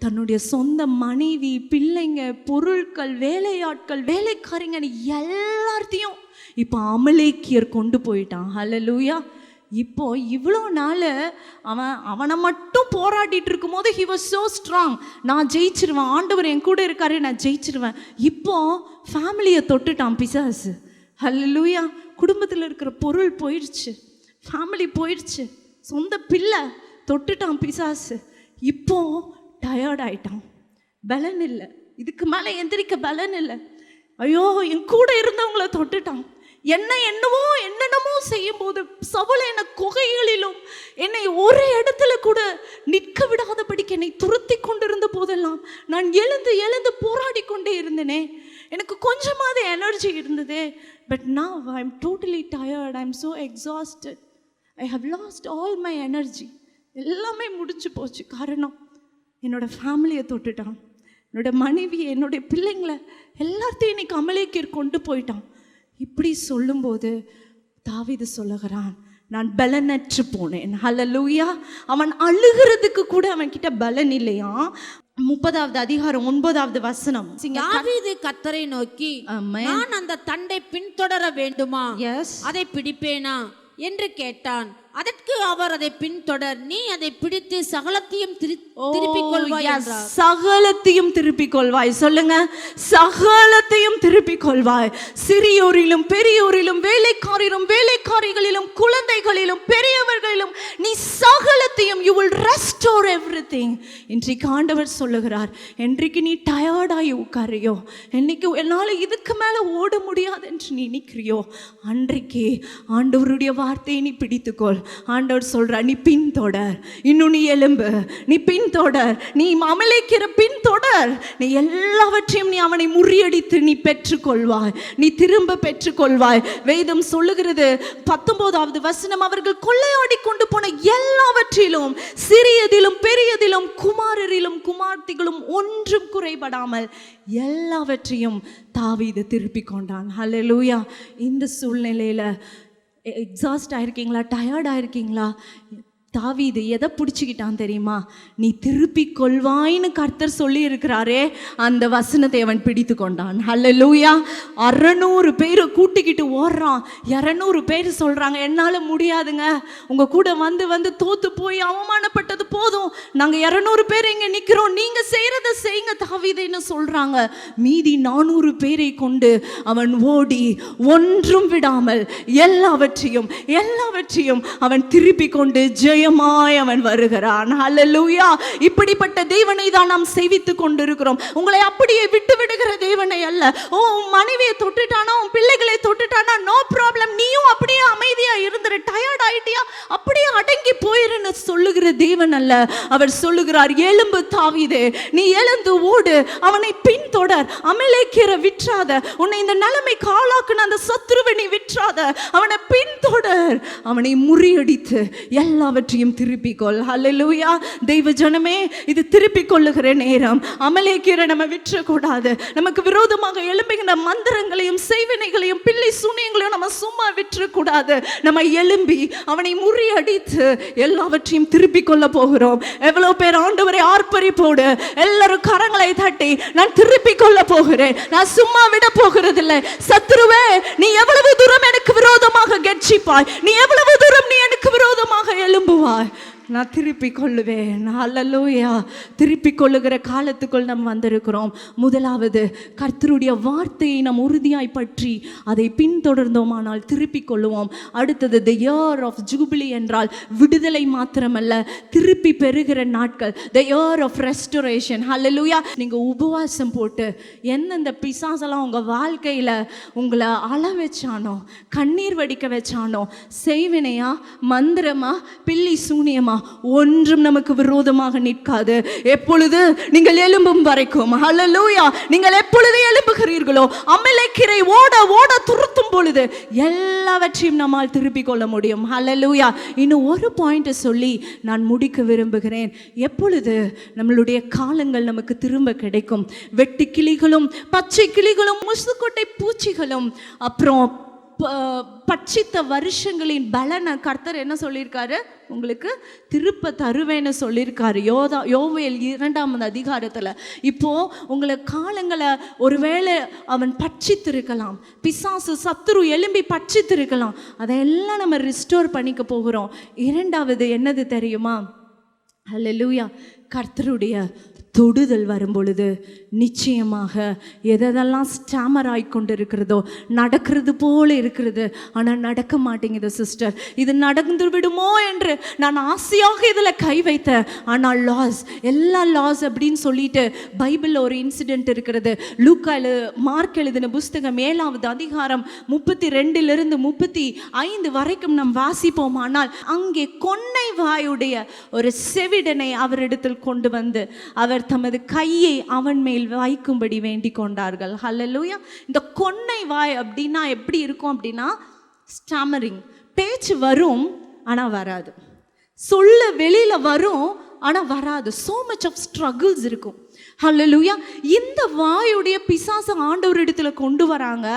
தன்னுடைய சொந்த மனைவி, பிள்ளைங்க, பொருட்கள், வேலையாட்கள், வேலைக்காரங்க எல்லாத்தையும் இப்போ அமலேக்கியர் கொண்டு போயிட்டான். ஹல்லேலூயா. இப்போ இவ்வளோ நாள் அவனை மட்டும் போராடிட்டு இருக்கும் போது he was so strong. நான் ஜெயிச்சிருவேன், ஆண்டவர் என் கூட இருக்காரு, நான் ஜெயிச்சிருவேன். இப்போ ஃபேமிலியை தொட்டுட்டான் பிசாசு. ஹல்லேலூயா. குடும்பத்தில் இருக்கிற பொருள் போயிடுச்சு, ஃபேமிலி போயிடுச்சு, சொந்த பிள்ளை தொட்டுட்டான் பிசாசு. இப்போ டயர்ட் ஆயிட்டான், பலன் இல்லை, இதுக்கு மேலே எந்திரிக்க பலன் இல்லை. ஐயோ, என் கூட இருந்தவங்கள தொட்டுட்டான். என்னென்னமோ செய்யும் போது சவுல் என்னை குகைகளிலும் என்னை ஒரு இடத்துல கூட நிற்க விடாதபடிக்கு என்னை துரத்தி கொண்டிருந்த போதெல்லாம் நான் எழுந்து போராடி கொண்டே இருந்தேனே, எனக்கு கொஞ்சமாவது எனர்ஜி இருந்தது. But now I'm totally tired, I'm so exhausted, I have lost all my energy. எல்லாமே முடிஞ்சு போச்சு. காரணம், என்னோட ஃபேமிலியை தொட்டுட்டான், என்னோட மனைவி, என்னுடைய பிள்ளைங்களை எல்லாத்தையும் இன்னைக்கு அமலேக்கியர் கொண்டு போயிட்டான். இப்படி சொல்லும்போது தாவீது சொல்லுகிறான், நான் பலனற்று போனேன். ஹல்லேலூயா. அவன் அழுகிறதுக்கு கூட அவன் கிட்ட பலன் இல்லையா. 30வது அதிகாரம் 9வது வசனம். தாவீது கர்த்தரை நோக்கி, நான் அந்த தண்டை பின்தொடர வேண்டுமா, அதை பிடிப்பேனா என்று கேட்டான். அதற்கு அவர், அதை பின்தொடர், நீ அதை பிடித்து சகலத்தையும் திருப்பிக் கொள்வாய் என்றார். சகலத்தையும் திருப்பிக் கொள்வாய். சொல்லுங்க, சகலத்தையும் திருப்பிக் கொள்வாய். சிறியோரிலும் பெரியோரிலும், வேலைக்காரிகளிலும், குழந்தைகளிலும், பெரியவர்களிலும் நீ சகலத்தையும், you will restore everything. இன்றைக்கு ஆண்டவர் சொல்லுகிறார், என்றைக்கு நீ டயர்டாகி உட்காரியோ, என்னைக்கு என்னால் இதுக்கு மேலே ஓட முடியாது என்று நீ நிற்கிறியோ, அன்றைக்கு ஆண்டவருடைய வார்த்தையை நீ பிடித்துக்கொள். ஆண்டவர் சொல்ற, நீ பின்தொடர், இன்னும் நீ எலும்பு, நீ பின்தொடர், நீ அமலேக்கிற பின்தொடர், நீ எல்லாவற்றையும் நீ அவனை முறியடித்து நீ பெற்றுக்கொள்வாய், நீ திரும்ப பெற்றுக்கொள்வாய். வேதம் சொல்லுகிறது 19வது வசனம், அவர்கள் கொள்ளையாடி கொண்டு போன எல்லாவற்றிலும், சிறியதிலும் பெரியதிலும், குமாரரிலும் குமார்த்திகளும் ஒன்றும் குறைபடாமல் எல்லாவற்றையும் தாவீது திருப்பி கொண்டான். ஹல்லேலூயா. இந்த சூழ்நிலையில எக்ஸாஸ்ட் ஆயிருக்கீங்களா, டயர்ட் ஆயிருக்கீங்களா? தாவீது எதை பிடிச்சிக்கிட்டான் தெரியுமா? நீ திருப்பி கொள்வாயின்னு கர்த்தர் சொல்லி இருக்கிறாரே, அந்த வசனத்தை அவன் பிடித்து கொண்டான். ஹல்லேலூயா. 600 பேரை கூட்டிக்கிட்டு ஓடுறான். 200 பேர் சொல்றாங்க, என்னால் முடியாதுங்க, உங்க கூட வந்து தோத்து போய் அவமானப்பட்டது போதும், நாங்கள் 200 பேர் இங்கே நிற்கிறோம், நீங்க செய்யறத செய்யுங்க தாவீதுன்னு சொல்றாங்க. மீதி 400 பேரை கொண்டு அவன் ஓடி ஒன்றும் விடாமல் எல்லாவற்றையும் அவன் திருப்பி கொண்டு ஜெயமாய் அவன் வருகிறான். ஹல்லேலூயா. இப்படிப்பட்ட தேவனை தான் நாம் சேவித்துக் கொண்டிருக்கிறோம். உங்களை அப்படியே விட்டு விடுகிற தேவனை அல்ல. ஓ, உன் மனைவியை தொட்டுட்டானா, உன் பிள்ளைகளை தொட்டுட்டானா, நோ ப்ராப்ளம், நீயும் அப்படியே அமைதியா இருந்துரு, டயர்ட் ஆயிட்டியா அப்படியே அடங்கி போயிருன்னு சொல்லுகிற தேவன் அல்ல. அவர் சொல்லுகிறார், எலும்பு தாவீதே, நீ எழுந்து ஓடு, அவனை பின்தொடர், அமலேக்கியரை விற்றாத, உன்னை இந்த நிலைமை காலாக்குன அந்த சத்ருவை நீ விற்றாத, அவனை பின்தொடர், அவனை முறியடித்து எல்லாவற்றையும் எல்லாவற்றையும் திருப்பிக்கொள். ஹல்லேலூயா. தெய்வ ஜனமே, இது திருப்பிக் கொள்ளுகிற நேரம். அமலேக்கியரை நம்ம விற்றக்கூடாது. நமக்கு விரோதமாக எழும்புகிற மந்திரங்களையும் செய்வினைகளையும் பிள்ளை சூனியங்களையும் நம்ம சும்மா விற்றக்கூடாது. நம்ம எழும்பி அவனை முறியடித்து எல்லாவற்றையும் திருப்பிக் கொள்ள போகிறோம். எவ்வளவு பேர் ஆண்டவரை ஆர்ப்பரிப்போடு எல்லாரும் கரங்களை தட்டி, நான் திருப்பிக் கொள்ள போகிறேன், நான் சும்மா விட போகிறதில்லை. சத்துருவே, நீ எவ்வளவு தூரம் எனக்கு விரோதமாக கெர்ச்சிப்பாய், நீ எவ்வளவு தூரம் நீ எனக்கு விரோதமாக எழும்புவாய், நான் திருப்பிக் கொள்ளுவேன். ஹல்லேலூயா. திருப்பிக் கொள்ளுகிற காலத்துக்குள் நாம் வந்திருக்கிறோம். முதலாவது, கர்த்தருடைய வார்த்தையை நாம் உறுதியாய் பற்றி அதை பின்தொடர்ந்தோமானால் திருப்பிக் கொள்ளுவோம். அடுத்தது, தி இயர் ஆஃப் ஜூபிலி என்றால் விடுதலை மாத்திரமல்ல, திருப்பி பெறுகிற நாட்கள், தி இயர் ஆஃப் ரெஸ்டோரேஷன். ஹல்லேலூயா. நீங்கள் உபவாசம் போட்டு எந்தெந்த பிசாசெல்லாம் உங்கள் வாழ்க்கையில் உங்களை அள வச்சானோ, கண்ணீர் வடிக்க வச்சானோ, செய்வினையா, மந்திரமா, பில்லி சூனியமா, ஒன்றும் நமக்கு விரோதமாக நிற்காது. எப்பொழுது நீங்கள் எழும்பும் வரைக்கும், ஹல்லேலூயா, நீங்கள் எப்பொழுது எழும்புகிறீர்களோ, அமலேக்கியரை ஓட ஓட துரத்தும் பொழுது எல்லாவற்றையும் நம்மால் திருப்பிக் கொள்ள முடியும். ஹல்லேலூயா. இன்னும் ஒரு பாயிண்ட் சொல்லி நான் முடிக்க விரும்புகிறேன். எப்பொழுது நம்மளுடைய காலங்கள் நமக்கு திரும்ப கிடைக்கும்? வெட்டு கிளிகளும் பச்சை கிளிகளும் முசுக்கொட்டை பூச்சிகளும் அப்புறம் பட்சித்த வருஷங்களின் பலனை கர்த்தர் என்ன சொல்லியிருக்காரு? உங்களுக்கு திருப்ப தருவேன்னு சொல்லியிருக்காரு. யோவேல் 2ஆம் அதிகாரத்தில். இப்போ உங்களை காலங்களை ஒருவேளை அவன் பட்சித்திருக்கலாம், பிசாசு சத்துரு எழும்பி பட்சித்திருக்கலாம், அதையெல்லாம் நம்ம ரிஸ்டோர் பண்ணிக்க போகிறோம். இரண்டாவது என்னது தெரியுமா? ஹல்லேலூயா. கர்த்தருடைய தொடுதல் வரும் பொழுது நிச்சயமாக எதெல்லாம் ஸ்டாமர் ஆகிக்கொண்டு இருக்கிறதோ, நடக்கிறது போல இருக்கிறது ஆனால் நடக்க மாட்டேங்குது சிஸ்டர், இது நடந்து விடுமோ என்று நான் ஆசையாக இதில் கை வைத்தேன், ஆனால் லாஸ், எல்லா லாஸ் அப்படின்னு சொல்லிட்டு பைபிளில் ஒரு இன்சிடென்ட் இருக்கிறது. மார்க் எழுதின புஸ்தகம் 7ஆவது அதிகாரம் 32 35 வரைக்கும் நாம் வாசிப்போம். ஆனால் அங்கே கொன்னை வாயுடைய ஒரு செவிடனை அவரிடத்தில் கொண்டு வந்து அவர் தமது கையை அவன் மேல் வைக்கும்படி வேண்டிக் கொண்டார்கள். ஹல்லேலூயா. இந்த கொன்னை வாய் அப்படின்னா எப்படி இருக்கும் அப்படின்னா, ஸ்டாமரிங், பேச்சு வரும் ஆனா வராது, சொல்ல வெளியில வரும் ஆனா வராது, so much of struggles இருக்கும். ஹல்லேலூயா. இந்த வாயுடைய பிசாசு ஆண்டவர் இடத்துல கொண்டு வராங்க.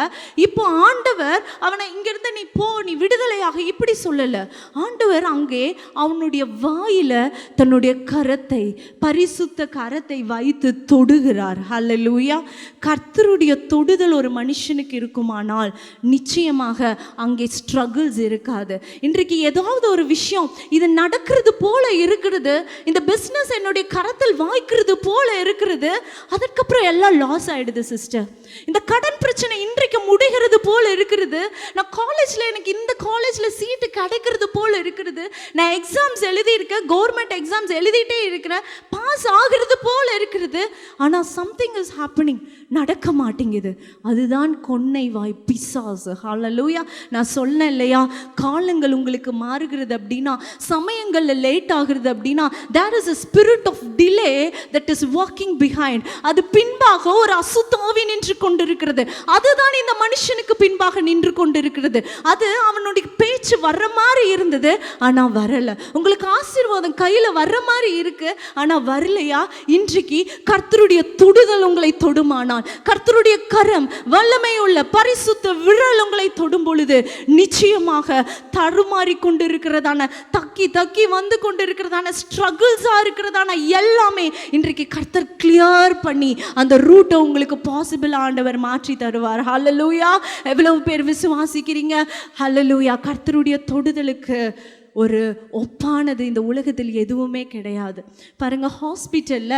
இப்போ ஆண்டவர் அவனை இங்கிருந்து நீ போ, நீ விடுதலையாக இப்படி சொல்லல. ஆண்டவர் அங்கே அவனுடைய வாயில தன்னுடைய கரத்தை, பரிசுத்த கரத்தை வைத்து தொடுகிறார். ஹல்லேலூயா. கர்த்தருடைய தொடுதல் ஒரு மனுஷனுக்கு இருக்குமானால் நிச்சயமாக அங்கே ஸ்ட்ரகிள்ஸ் இருக்காது. இன்றைக்கு ஏதாவது ஒரு விஷயம் இது நடக்கிறது போல இருக்கிறது, இந்த பிஸ்னஸ் என்னுடைய கரத்தில் வாய்க்கிறது போல இருக்கிறது, அதற்கப்புறம் எல்லாம் லாஸ் ஆயிடுது சிஸ்டர். இந்த கடன் பிரச்சனை இன்றைக்கு முடிகிறது போல இருக்கிறது, நான் காலேஜ்ல எனக்கு இந்த காலேஜ்ல சீட்டு கிடைக்கிறது போல இருக்கிறது, நான் எக்ஸாம்ஸ் எழுதியிருக்கேன், கவர்மெண்ட் எக்ஸாம்ஸ் எழுதிட்டே இருக்கிறேன், பாஸ் ஆகிறது போல இருக்கிறது, ஆனால் சம்திங் இஸ் ஹேப்பனிங், நடக்க மாட்டேங்குது. அதுதான் கொன்னை வாய் பிசாசு. ஹல்லேலூயா. நான் சொன்னேன் இல்லையா, காலங்கள் உங்களுக்கு மாறுகிறது அப்படின்னா, சமயங்களில் லேட் ஆகுறது அப்படின்னா, there is a spirit of delay that is walking behind. அது பின்பாக ஒரு அசுத்தாவி நின்று கொண்டிருக்கிறது. அதுதான் இந்த மனுஷனுக்கு பின்பாக நின்று கொண்டிருக்கிறது. அது அவனுடைய பேச்சு வர்ற மாதிரி இருந்தது ஆனா வரல. உங்களுக்கு ஆசீர்வாதம் கையில வர்ற மாதிரி இருக்கு ஆனா வரலையா? இன்றைக்கு கர்த்தருடைய தொடுதல் உங்களை தொடுமானால், கர்த்தருடைய கரம் வல்லமை உள்ள பரிசுத்த விரல் உங்களை தொடும் பொழுது நிச்சயமாக தடுமாறி கொண்டிருக்கிறதான, தக்கி தக்கி வந்து கொண்டிருக்கிறதான, ஸ்ட்ரகிள்ஸா இருக்கிறதான எல்லாமே இன்றைக்கு கர்த்தர் கிளியர் பண்ணி அந்த ரூட்டை உங்களுக்கு பாசிபிள் ஆண்டவர் மாற்றி தருவார். ஹல்லேலூயா. எவ்வளவு பேர் விசுவாசிக்கிறீங்க? ஹல்லேலூயா. கர்த்தருடைய தொடுதலுக்கு ஒரு ஒப்பானது இந்த உலகத்தில் எதுவுமே கிடையாது. பாருங்க, ஹாஸ்பிட்டல்ல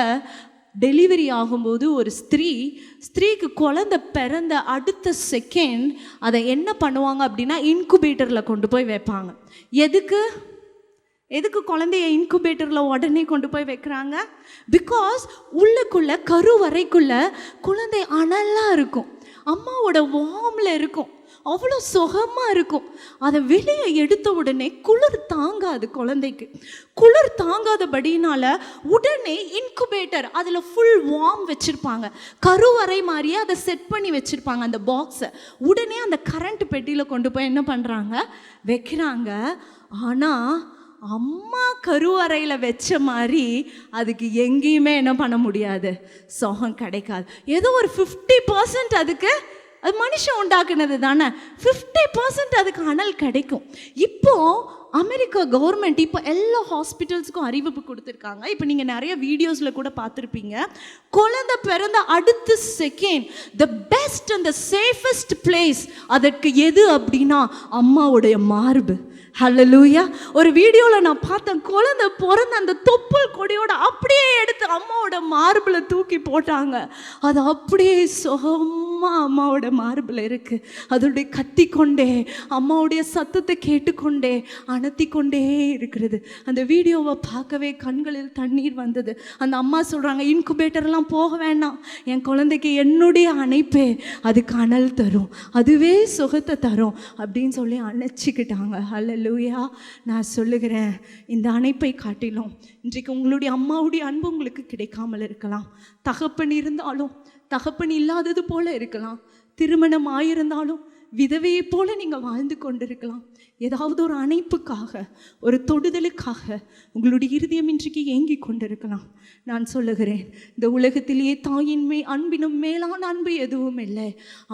டெலிவரி ஆகும்போது ஒரு ஸ்திரீக்கு குழந்தை பிறந்த அடுத்த செகண்ட் அதை என்ன பண்ணுவாங்க அப்படின்னா, இன்குபேட்டரில் கொண்டு போய் வைப்பாங்க. எதுக்கு குழந்தைய இன்குபேட்டரில் உடனே கொண்டு போய் வைக்கிறாங்க? பிகாஸ் உள்ளுக்குள்ள கருவறைக்குள்ள குழந்தை அனலாக இருக்கும், அம்மாவோட வார்மில் இருக்கும், அவ்வளோ சுகமாக இருக்கும். அதை வெளியே எடுத்த உடனே குளிர் தாங்காது, குழந்தைக்கு குளிர் தாங்காதபடினால உடனே இன்குபேட்டர் அதில் ஃபுல் வார்ம் வச்சுருப்பாங்க, கருவறை மாதிரியே அதை செட் பண்ணி வச்சுருப்பாங்க அந்த பாக்ஸை. உடனே அந்த கரண்ட் பெட்டியில் கொண்டு போய் என்ன பண்ணுறாங்க, வைக்கிறாங்க. ஆனால் அம்மா கருவறையில் வச்ச மாதிரி அதுக்கு எங்கேயுமே என்ன பண்ண முடியாது, சுகம் கிடைக்காது. ஏதோ ஒரு 50% அதுக்கு, அது மனுஷன் உண்டாக்குனது தானே, 50% அதுக்கு அனல் கிடைக்கும். இப்போ அமெரிக்கா கவர்மெண்ட் இப்போ எல்லா ஹாஸ்பிட்டல்ஸுக்கும் அறிவிப்பு கொடுத்துருக்காங்க. இப்போ நீங்கள் நிறைய வீடியோஸில் கூட பார்த்துருப்பீங்க, குழந்தை பிறந்த அடுத்த second the best and the safest place அதற்கு எது அப்படின்னா அம்மாவுடைய மார்பு. ஹல்லேலூயா. ஒரு வீடியோவில் நான் பார்த்தேன், குழந்தை பிறந்த அந்த தொப்புள் கொடியோட அப்படியே எடுத்து அம்மாவோட மார்பில் தூக்கி போட்டாங்க. அது அப்படியே சுகமாக அம்மாவோட மார்பில் இருக்குது. அதோடைய கத்தி கொண்டே அம்மாவுடைய சத்தத்தை கேட்டுக்கொண்டே அணத்தி கொண்டே இருக்கிறது. அந்த வீடியோவை பார்க்கவே கண்களில் தண்ணீர் வந்தது. அந்த அம்மா சொல்கிறாங்க, இன்குபேட்டர்லாம் போக வேண்டாம், என் குழந்தைக்கு என்னுடைய அணைப்பே அதுக்கு அனல் தரும், அதுவே சுகத்தை தரும் அப்படின்னு சொல்லி அணைச்சிக்கிட்டாங்க. ஹல்லேலூயா. நான் சொல்லுகிறேன், இந்த அணைப்பை காட்டிலும் இன்றைக்கு உங்களுடைய அம்மாவுடைய அன்பு உங்களுக்கு கிடைக்காமல் இருக்கலாம். தகப்பன் இருந்தாலும் தகப்பன் இல்லாதது போல இருக்கலாம். திருமணம் ஆயிருந்தாலும் விதவையை போல நீங்கள் வாழ்ந்து கொண்டிருக்கலாம். ஏதாவது ஒரு அணைப்புக்காக, ஒரு தொடுதலுக்காக உங்களுடைய இருதயம் இன்றைக்கு ஏங்கி கொண்டிருக்கலாம். நான் சொல்லுகிறேன், இந்த உலகத்திலேயே தாயின் அன்பினும் மேலான அன்பு எதுவும் இல்லை.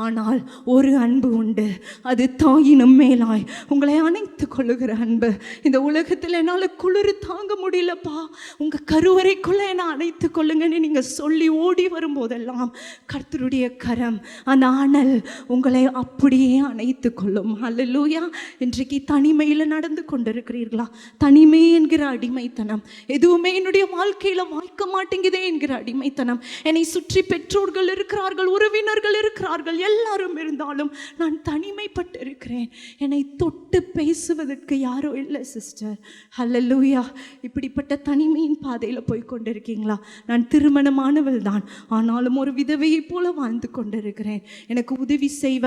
ஆனால் ஒரு அன்பு உண்டு, அது தாயினும் மேலாய் உங்களை அணைத்து கொள்ளுகிற அன்பு. இந்த உலகத்தில் என்னால் குளிர் தாங்க முடியலப்பா, உங்கள் கருவறைக்குள்ளே என்னை அணைத்து கொள்ளுங்கன்னு நீங்கள் சொல்லி ஓடி வரும்போதெல்லாம் கர்த்தருடைய கரம், அந்த அனல் உங்களை அப்படியே அணைத்து கொள்ளும். ஹல்லேலூயா. இன்றைக்கு தனிமையில் நடந்து கொண்டிருக்கிறீர்களா? தனிமை என்கிற அடிமைத்தனம், எதுவுமே என்னுடைய வாழ்க்கையில் வாய்க்க மாட்டேங்குதே என்கிற அடிமைத்தனம். என்னை சுற்றி பெற்றோர்கள் இருக்கிறார்கள், உறவினர்கள் இருக்கிறார்கள், எல்லாரும் இருந்தாலும் நான் தனிமைப்பட்டு இருக்கிறேன். என்னை தொட்டு பேசுவதற்கு யாரோ இல்லை சிஸ்டர். ஹல்லேலூயா. இப்படிப்பட்ட தனிமையின் பாதையில் போய் கொண்டிருக்கீங்களா? நான் திருமணமானவள் தான், ஆனாலும் ஒரு விதவையை போல வாழ்ந்து கொண்டிருக்கிறேன். எனக்கு உதவி செய்வ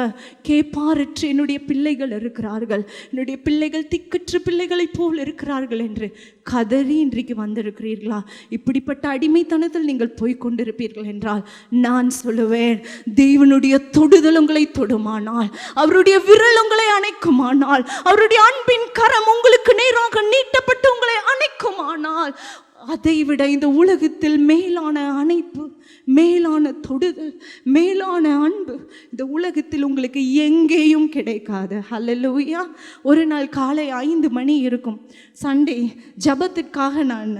கேட்பாரற்று என்னுடைய பிள்ளைகள் இருக்கிறார்கள், என்னுடைய பிள்ளைகள் திக்கற்ற பிள்ளைகளைப் போல் இருக்கிறார்கள் என்று கதறி இன்றைக்கு வந்திருக்கிறீர்களா? இப்படிப்பட்ட அடிமைத்தனத்தில் நீங்கள் போய் கொண்டிருப்பீர்கள் என்றால் நான் சொல்லுவேன், தேவனுடைய தொடுதல் உங்களை தொடுமானால், அவருடைய விரல் உங்களை அணைக்குமானால், அவருடைய அன்பின் கரம் உங்களுக்கு நேராக நீட்டப்பட்டு உங்களை அணைக்குமானால், அதைவிட இந்த உலகத்தில் மேலான அணைப்பு, மேலான தொடுதல், மேலான அன்பு இந்த உலகத்தில் உங்களுக்கு எங்கேயும் கிடைக்காது. ஹல்லேலூயா. ஒரு நாள் காலை 5 மணி இருக்கும், சண்டே ஜபத்திற்காக நான்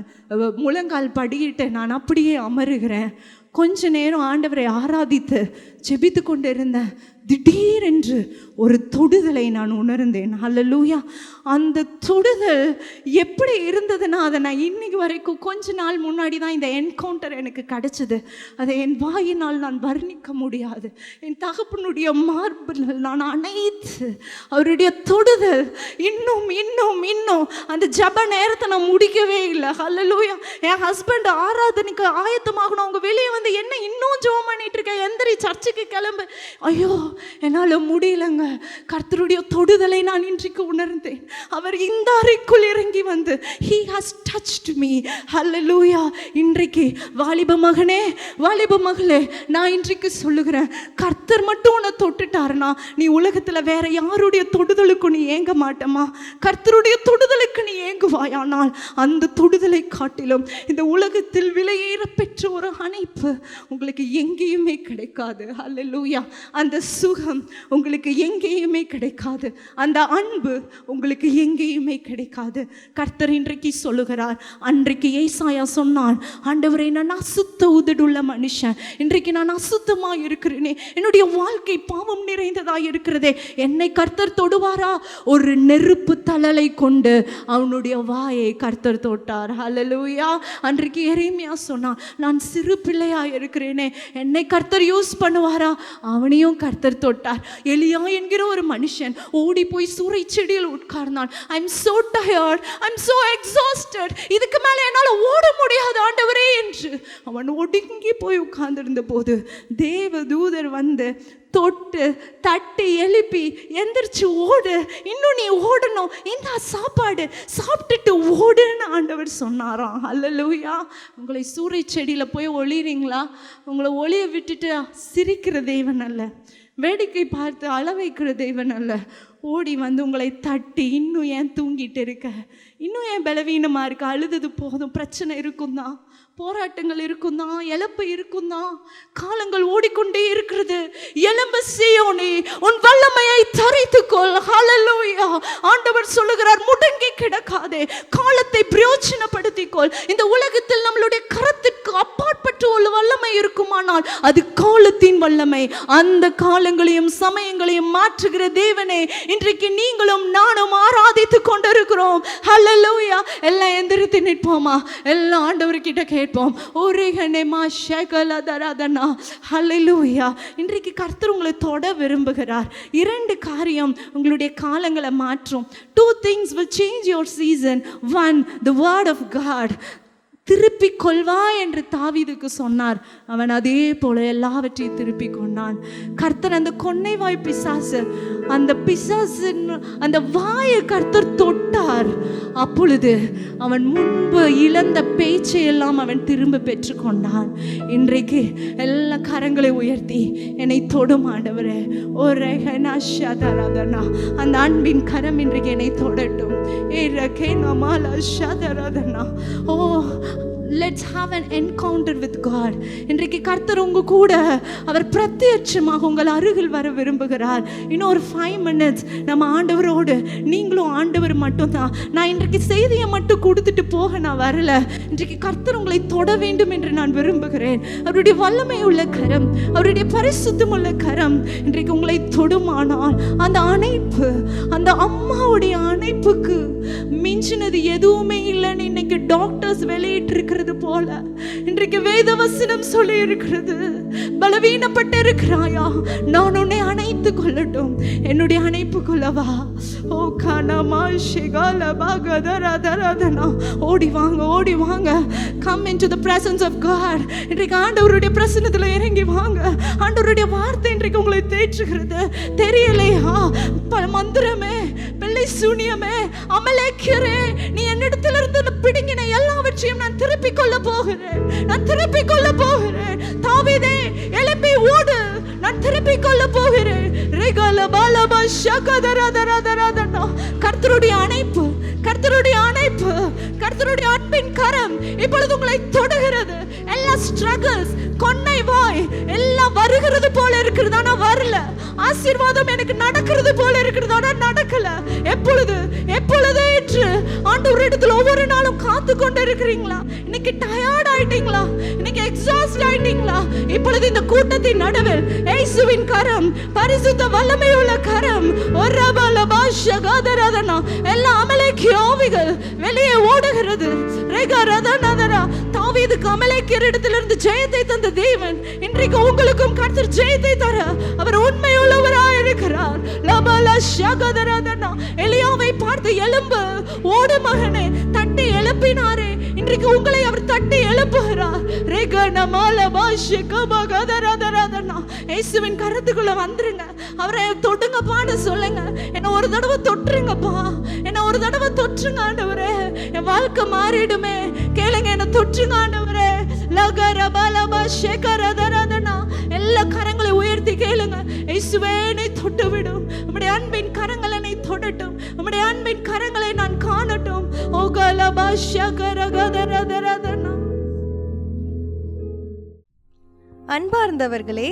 முழங்கால் படியிட்டு நான் அப்படியே அமருகிறேன். கொஞ்ச நேரம் ஆண்டவரை ஆராதித்து ஜெபித்து கொண்டு இருந்தேன். திடீரென்று ஒரு தொடுதலை நான் உணர்ந்தேன். ஹல்லேலூயா. அந்த தொடுதல் எப்படி இருந்ததுன்னா, அதை நான் இன்னைக்கு வரைக்கும் கொஞ்ச நாள் முன்னாடி தான் இந்த என்கவுண்டர் எனக்கு கிடைச்சது. அதை என் வாயினால் நான் வர்ணிக்க முடியாது. என் தகப்பனுடைய மார்பில் நான் அனைத்து அவருடைய தொடுதல் இன்னும் இன்னும் இன்னும் அந்த ஜப நேரத்தை நான் முடிக்கவே இல்லை. ஹல்லேலூயா. என் ஹஸ்பண்ட் ஆராதனைக்கு ஆயத்தமாகணும், அவங்க வெளியே வந்து என்ன இன்னும் ஜெபம் பண்ணிட்டு இருக்கேன், எந்திரி சர்ச்சுக்கு கிளம்பு. ஐயோ என்னால் முடியலங்க. கர்த்தருடைய தொடுதலை நான் இன்றைக்கு உணர்ந்தேன். அவர் இந்த அறைக்குள் இறங்கி வந்து he has touched me. ஹல்லேலூயா. இன்றைக்கு வாலிப மகனே, வாலிப மகளே, நான் இன்றைக்கு சொல்லுகிறேன், கர்த்தர் மட்டும் உன்னை தொட்டுட்டாருனா நீ உலகத்தில் வேற யாருடைய தொடுதலுக்கு நீ ஏங்க மாட்டமா? கர்த்தருடைய தொடுதலுக்கு நீ ஏங்குவாயானால் அந்த தொடுதலை காட்டிலும் இந்த உலகத்தில் விலையேற பெற்ற ஒரு அணைப்பு உங்களுக்கு எங்கேயுமே கிடைக்காது. ஹல்லேலூயா. அந்த சுகம் உங்களுக்கு எங்கேயுமே கிடைக்காது, அந்த அன்பு உங்களுக்கு எங்கேயுமே கிடைக்காது. கர்த்தர் இன்றைக்கு சொல்லுகிறார், அன்றைக்கு ஏசாயா சொன்னான், ஆண்டவரே நான் அசுத்த உதடுள்ள மனுஷன், இன்றைக்கு நான் அசுத்தமாக இருக்கிறேனே, என்னுடைய வாழ்க்கை பாவம் நிறைந்ததாக இருக்கிறதே, என்னை கர்த்தர் தொடுவாரா? ஒரு நெருப்பு தழலை கொண்டு அவனுடைய வாயை கர்த்தர் தொட்டார். ஹல்லேலூயா. அன்றைக்கு எரேமியா சொன்னான், நான் சிறு பிள்ளையாக இருக்கிறேனே, என்னை கர்த்தர் யூஸ் பண்ணுவாரா? அவனையும் கர்த்தர் தொட்டார். எலியா என்கிற ஒரு மனுஷன் ஓடி போய் சூறை செடியில் உட்கார்ந்தான். I am so tired, I am so exhausted, இதுக்கு மேலே என்னால் ஓட முடியாது ஆண்டவரே என்று அவன் ஒடுங்கி போய் உட்கார்ந்திருந்த போது தேவ தூதர் வந்து தொட்டு தட்டி எழுப்பி, எந்திரிச்சு ஓடு, இன்னும் நீ ஓடணும், இந்த சாப்பாடு சாப்பிட்டுட்டு ஓடுன்னு ஆண்டவர் சொன்னாராம். ஹல்லேலூயா. உங்களை சூறை செடியில் போய் ஒளிறீங்களா? உங்களை ஒளிய விட்டுட்டு சிரிக்கிற தேவன் அல்ல, வேடிக்கை பார்த்து அள வைக்கிற தேவன் அல்ல. ஓடி வந்து உங்களை தட்டி, இன்னும் ஏன் தூங்கிட்டு இருக்க, இன்னும் ஏன் பலவீனமாக இருக்க, அழுதது போதும், பிரச்சனை இருக்கும் தான், போராட்டங்கள் இருக்கும் தான், இழப்பு இருக்கும் தான், காலங்கள் ஓடிக்கொண்டே இருக்கிறது. எலும்பு சீயோனே, உன் வல்லமையை தரித்துக்கொள். ஹல்லேலூயா. ஆண்டவர் சொல்லுகிறார், முடங்கி கிடக்காதே, காலத்தை பிரயோஜனப்படுத்திக்கொள். இந்த உலகத்தில் நம்மளுடைய கரத்திற்கு அப்பாற்பட்டு உள்ள வல்லமை இருக்குமானால் அது காலத்தின் வல்லமை. அந்த காலங்களையும் சமயங்களையும் மாற்றுகிற தேவனே, இன்றைக்கு நீங்களும் நானும் ஆராதித்து கொண்டிருக்கிறோம். ஹல்லேலூயா. எல்லாம் எந்திரித்து நிற்போமா? எல்லாம் ஆண்டவர்கிட்ட கேட்போம். ஹல்லேலூயா. இன்றைக்கு கர்த்தர் உங்களை தொட விரும்புகிறார். 2 காரியம் உங்களுடைய காலங்களை மாற்றும். 2 things will change your season. 1, the word of God. திருப்பிக் கொள்வாய் என்று தாவீதுக்கு சொன்னார். அவன் அதே போல எல்லாவற்றையும் திருப்பி கொண்டான். கர்த்தர் அந்த கொன்னை வாய் பிசாசு, அந்த பிசாசின் அந்த வாயை கர்த்தர் தொட்டார். அப்பொழுது அவன் முன்பு இழந்த பேச்சை எல்லாம் அவன் திரும்ப பெற்று கொண்டான். இன்றைக்கு எல்லா கரங்களை உயர்த்தி என்னை தொடும் ஆண்டவரே. அந்த அன்பின் கரம் இன்றைக்கு என்னை தொடட்டும். ஓ, let's have an encounter with God. இன்றைக்கு கர்த்தர் உங்க கூட அவர் பிரத்யட்சமாக உங்கள் அருகில் வர விரும்புகிறார். இன்னும் ஒரு 5 minutes நம்ம ஆண்டவரோடு, நீங்களும் ஆண்டவர் மட்டும்தான். நான் இன்றைக்கு செய்தியை மட்டும் கொடுத்துட்டு போக நான் வரல. இன்றைக்கு கர்த்தர் உங்களை தொட வேண்டும் என்று நான் விரும்புகிறேன். அவருடைய வல்லமை உள்ள கரம், அவருடைய பரிசுத்தம் உள்ள கரம் இன்றைக்கு உங்களை தொடுமானால், அந்த அணைப்பு, அந்த அம்மாவுடைய அணைப்புக்கு மிஞ்சினது எதுவுமே இல்லைன்னு இன்னைக்கு டாக்டர்ஸ் வெளியிட்டு இருக்கிறது போல இன்றைக்கு வேதவசனம் சொல்லி இருக்கிறது. பலவீனப்பட்டு இருக்கிறாயா? நான் உன்னை அணைத்து கொள்ளட்டும். என்னுடைய அணைப்பு கொள்ளவா? ஓ கனமா ஷிகால பாகதரதரதனா. ஓடி வாங்க, ஓடி வாங்க. Come into the presence of God. இன்றைக்கு ஆண்டவருடைய பிரசன்னத்துல இறங்கி வாங்க. ஆண்டவருடைய வார்த்தை இன்றைக்கு உங்களை தேற்றுகிறது. தெரியலையா? மந்திரமே, பிள்ளை சூனியமே, அமலேக்கியரே, நீ என்னிடத்திலிருந்து பிடுங்கின எல்லாவற்றையும் நான் திருப்பிக் கொள்ள போகிறேன். நான் திருப்பிக் கொள்ள போகிறேன். தாவீதே, எழுப்பி ஓடு, நான் திருப்பிக் கொள்ள போகிறேன். கர்த்தருடைய அணைப்பு, கர்த்தருடைய அணைப்பு, கர்த்தருடைய அன்பின் கரம் இப்பொழுது உங்களை தொடுகிறது. எல்லா ஸ்ட்ரகிள்ஸ், கொன்னை வாய் எல்லாம் வருகிறது போல இருக்கிறது, ஆனா வரல. ஆசீர்வாதம் எனக்கு நடக்கிறது போல இருக்கிறது, ஆனா நடக்கல. எப்பொழுது எப்பொழுது என்று ஆண்டவரிடத்தில் ஒவ்வொரு நாளும் காத்து கொண்டு இருக்கிறீங்களா? இன்னைக்கு டயர்ட் ஆயிட்டீங்களா? இன்னைக்கு எக்ஸாஸ்ட் ஆயிட்டீங்களா? இப்பொழுது இந்த கூட்டத்தின் நடுவில் இயேசுவின் கரம், பரிசுத்த வல்லமையுள்ள கரம், எல்லா அமலேக்கிய ஆவிகள் வெளியே ஓடுகிறது. தாவீதுக்கு அமலேக்கியர் இடத்திலிருந்து ஜெயத்தை தந்த தேவன் இன்றைக்கு உங்களுக்கும் கர்த்தர் ஜெயத்தை தர அவர் உண்மையுள்ளவராய் இருக்கிறார். எலியாவை பார்த்து, எழும்பு, ஓடு மகனே, தட்டி எழுப்பினாரே, இன்றைக்கு உங்களை அவர் தட்டி எழுப்புகிறார். இயேசுவின் கரத்துக்குள்ள வந்துருங்க. அவரை தொடுங்கப்பான்னு சொல்லுங்க. என்ன ஒரு தடவை தொற்றுங்கப்பா, என்ன ஒரு தடவை தொற்றுங்க ஆண்டவரே, என் வாழ்க்கை மாறிடுமே. கேளுங்க, என்ன தொற்றுங்க ஆண்டவரே. எல்லா கரங்களை உயர்த்தி கேளுங்க. இயேசுவே, என்னை தொட்டு விடும். உம்முடைய அன்பின் கரங்களை என்னை தொடட்டும். உம்முடைய அன்பின் கரங்களை நான் காணட்டும். அன்பார்ந்தவர்களே,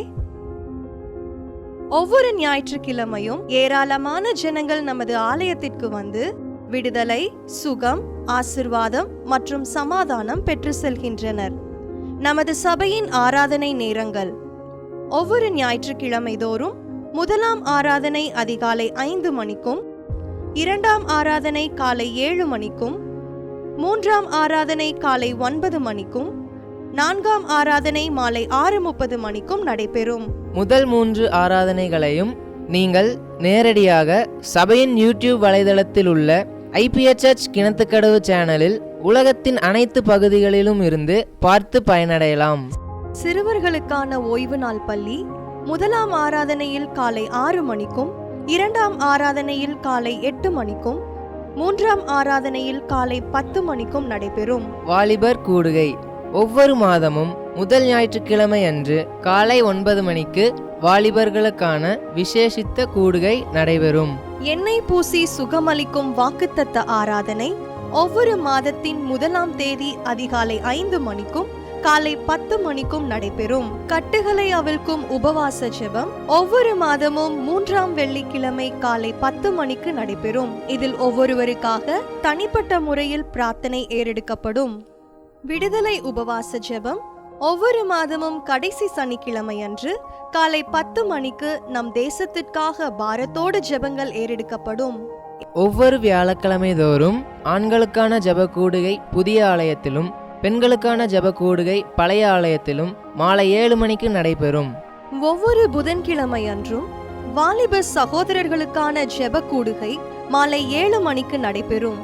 ஒவ்வொரு ஞாயிற்றுக்கிழமையும் ஏராளமான ஜனங்கள் நமது ஆலயத்திற்கு வந்து விடுதலை, சுகம், ஆசிர்வாதம் மற்றும் சமாதானம் பெற்று செல்கின்றனர். நமது சபையின் ஆராதனை நேரங்கள்: ஒவ்வொரு ஞாயிற்றுக்கிழமை தோறும் முதலாம் ஆராதனை அதிகாலை 5 மணிக்கும், 2ஆம் ஆராதனை காலை 7 மணிக்கும், 3ஆம் ஆராதனை காலை 9 மணிக்கும், 4ஆம் ஆராதனை மாலை 6:30 மணிக்கும் நடைபெறும். முதல் 3 ஆராதனைகளையும் நீங்கள் நேரடியாக சபையின் யூடியூப் வலைதளத்தில் உள்ள IPHH கிணத்துக்கடவு சேனலில் உலகத்தின் அனைத்து பகுதிகளிலும் இருந்து பார்த்து பயனடையலாம். சிறுவர்களுக்கான ஓய்வு நாள் பள்ளி முதலாம் ஆராதனையில் காலை 6 மணிக்கும், 2ஆம் ஆராதனையில் காலை 8 மணிக்கும், 3ஆம் ஆராதனையில் காலை 10 மணிக்கும் நடைபெறும். வாலிபர் கூடுகை ஒவ்வொரு மாதமும் முதல் ஞாயிற்றுக்கிழமை அன்று காலை 9 மணிக்கு வாலிபர்களுக்கான விசேஷித்த கூடுகை நடைபெறும். எண்ணெய் பூசி சுகமளிக்கும் வாக்குத்தத்த ஆராதனை ஒவ்வொரு மாதத்தின் 1ஆம் தேதி அதிகாலை 5 மணிக்கும் காலை 10 மணிக்கும் நடைபெறும். கட்டுகளை அவிழ்க்கும் உபவாச ஜெபம் ஒவ்வொரு மாதமும் 3ஆம் வெள்ளிக்கிழமை காலை 10 மணிக்கு நடைபெறும். இதில் ஒவ்வொருவருக்காக தனிப்பட்ட முறையில் பிரார்த்தனை ஏறெடுக்கப்படும். விடுதலை உபவாச ஜெபம் ஒவ்வொரு மாதமும் கடைசி சனிக்கிழமை அன்று காலை 10 மணிக்கு நம் தேசத்திற்காக பாரத்தோடு ஜெபங்கள் ஏறெடுக்கப்படும். ஒவ்வொரு வியாழக்கிழமை தோறும் ஆண்களுக்கான ஜெப கூடுகை புதிய ஆலயத்திலும் பெண்களுக்கான ஜெப கூடுகை பழைய ஆலயத்திலும் மாலை 7 மணிக்கு நடைபெறும். ஒவ்வொரு புதன்கிழமை அன்றும் வாலிப சகோதரர்களுக்கான ஜெப கூடுகை மாலை 7 மணிக்கு நடைபெறும்.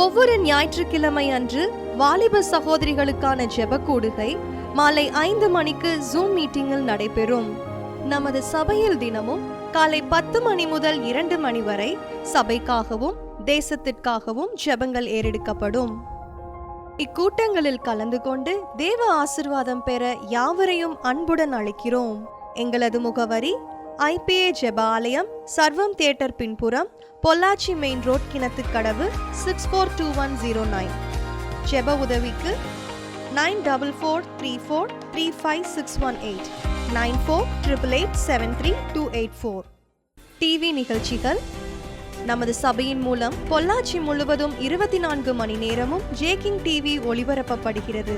ஒவ்வொரு ஞாயிற்றுக்கிழமை அன்று வாலிப சகோதரிகளுக்கான ஜெப கூடுகை மாலை 5 மணிக்கு ஜூம் மீட்டிங்கில் நடைபெறும். நமது சபையில் தினமும் காலை 10 மணி முதல் 2 மணி வரை சபைக்காகவும் தேசத்திற்காகவும் ஜெபங்கள் ஏறெடுக்கப்படும். இக்கூட்டங்களில் கலந்து கொண்டு தேவ ஆசிர்வாதம் பெற யாவரையும் அன்புடன் அழைக்கிறோம். எங்களது முகவரி IPA ஜெப ஆலயம், சர்வம் தியேட்டர் பின்புறம், பொள்ளாச்சி மெயின் ரோட், கிணத்துக்கடவு 642109. ஜெப உதவிக்கு 9443435618 9488873284. டிவி நிகழ்ச்சிகள் நமது சபையின் மூலம் பொள்ளாச்சி முழுவதும் 24 மணி நேரமும் ஜேகிங் டிவி ஒளிபரப்பப்படுகிறது.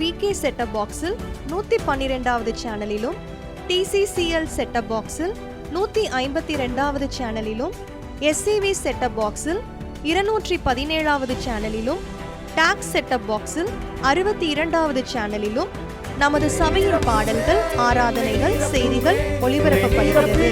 VK செட்டப் பாக்ஸில் 112வது சேனலிலும், TCCL செட்டப் பாக்ஸில் 152வது சேனலிலும், SCV செட்டப் பாக்ஸில் 217வது சேனலிலும், டாக்ஸ் செட்டப் பாக்ஸில் 62வது சேனலிலும் நமது சபையின் பாடல்கள், ஆராதனைகள், செய்திகள் ஒளிபரப்பப்படுகிறது.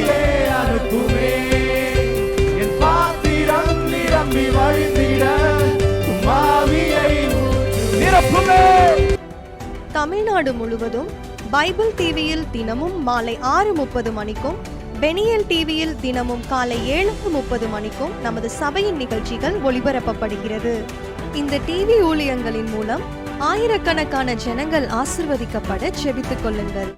தமிழ்நாடு முழுவதும் பைபிள் டிவியில் தினமும் மாலை 6:30 மணிக்கும், பெனியல் டிவியில் தினமும் காலை 7:30 மணிக்கும் நமது சபையின் நிகழ்ச்சிகள் ஒளிபரப்பப்படுகிறது. இந்த டிவி ஊழியங்களின் மூலம் ஆயிரக்கணக்கான ஜனங்கள் ஆசிர்வதிக்கப்பட ஜெபித்துக் கொள்ளுங்கள்.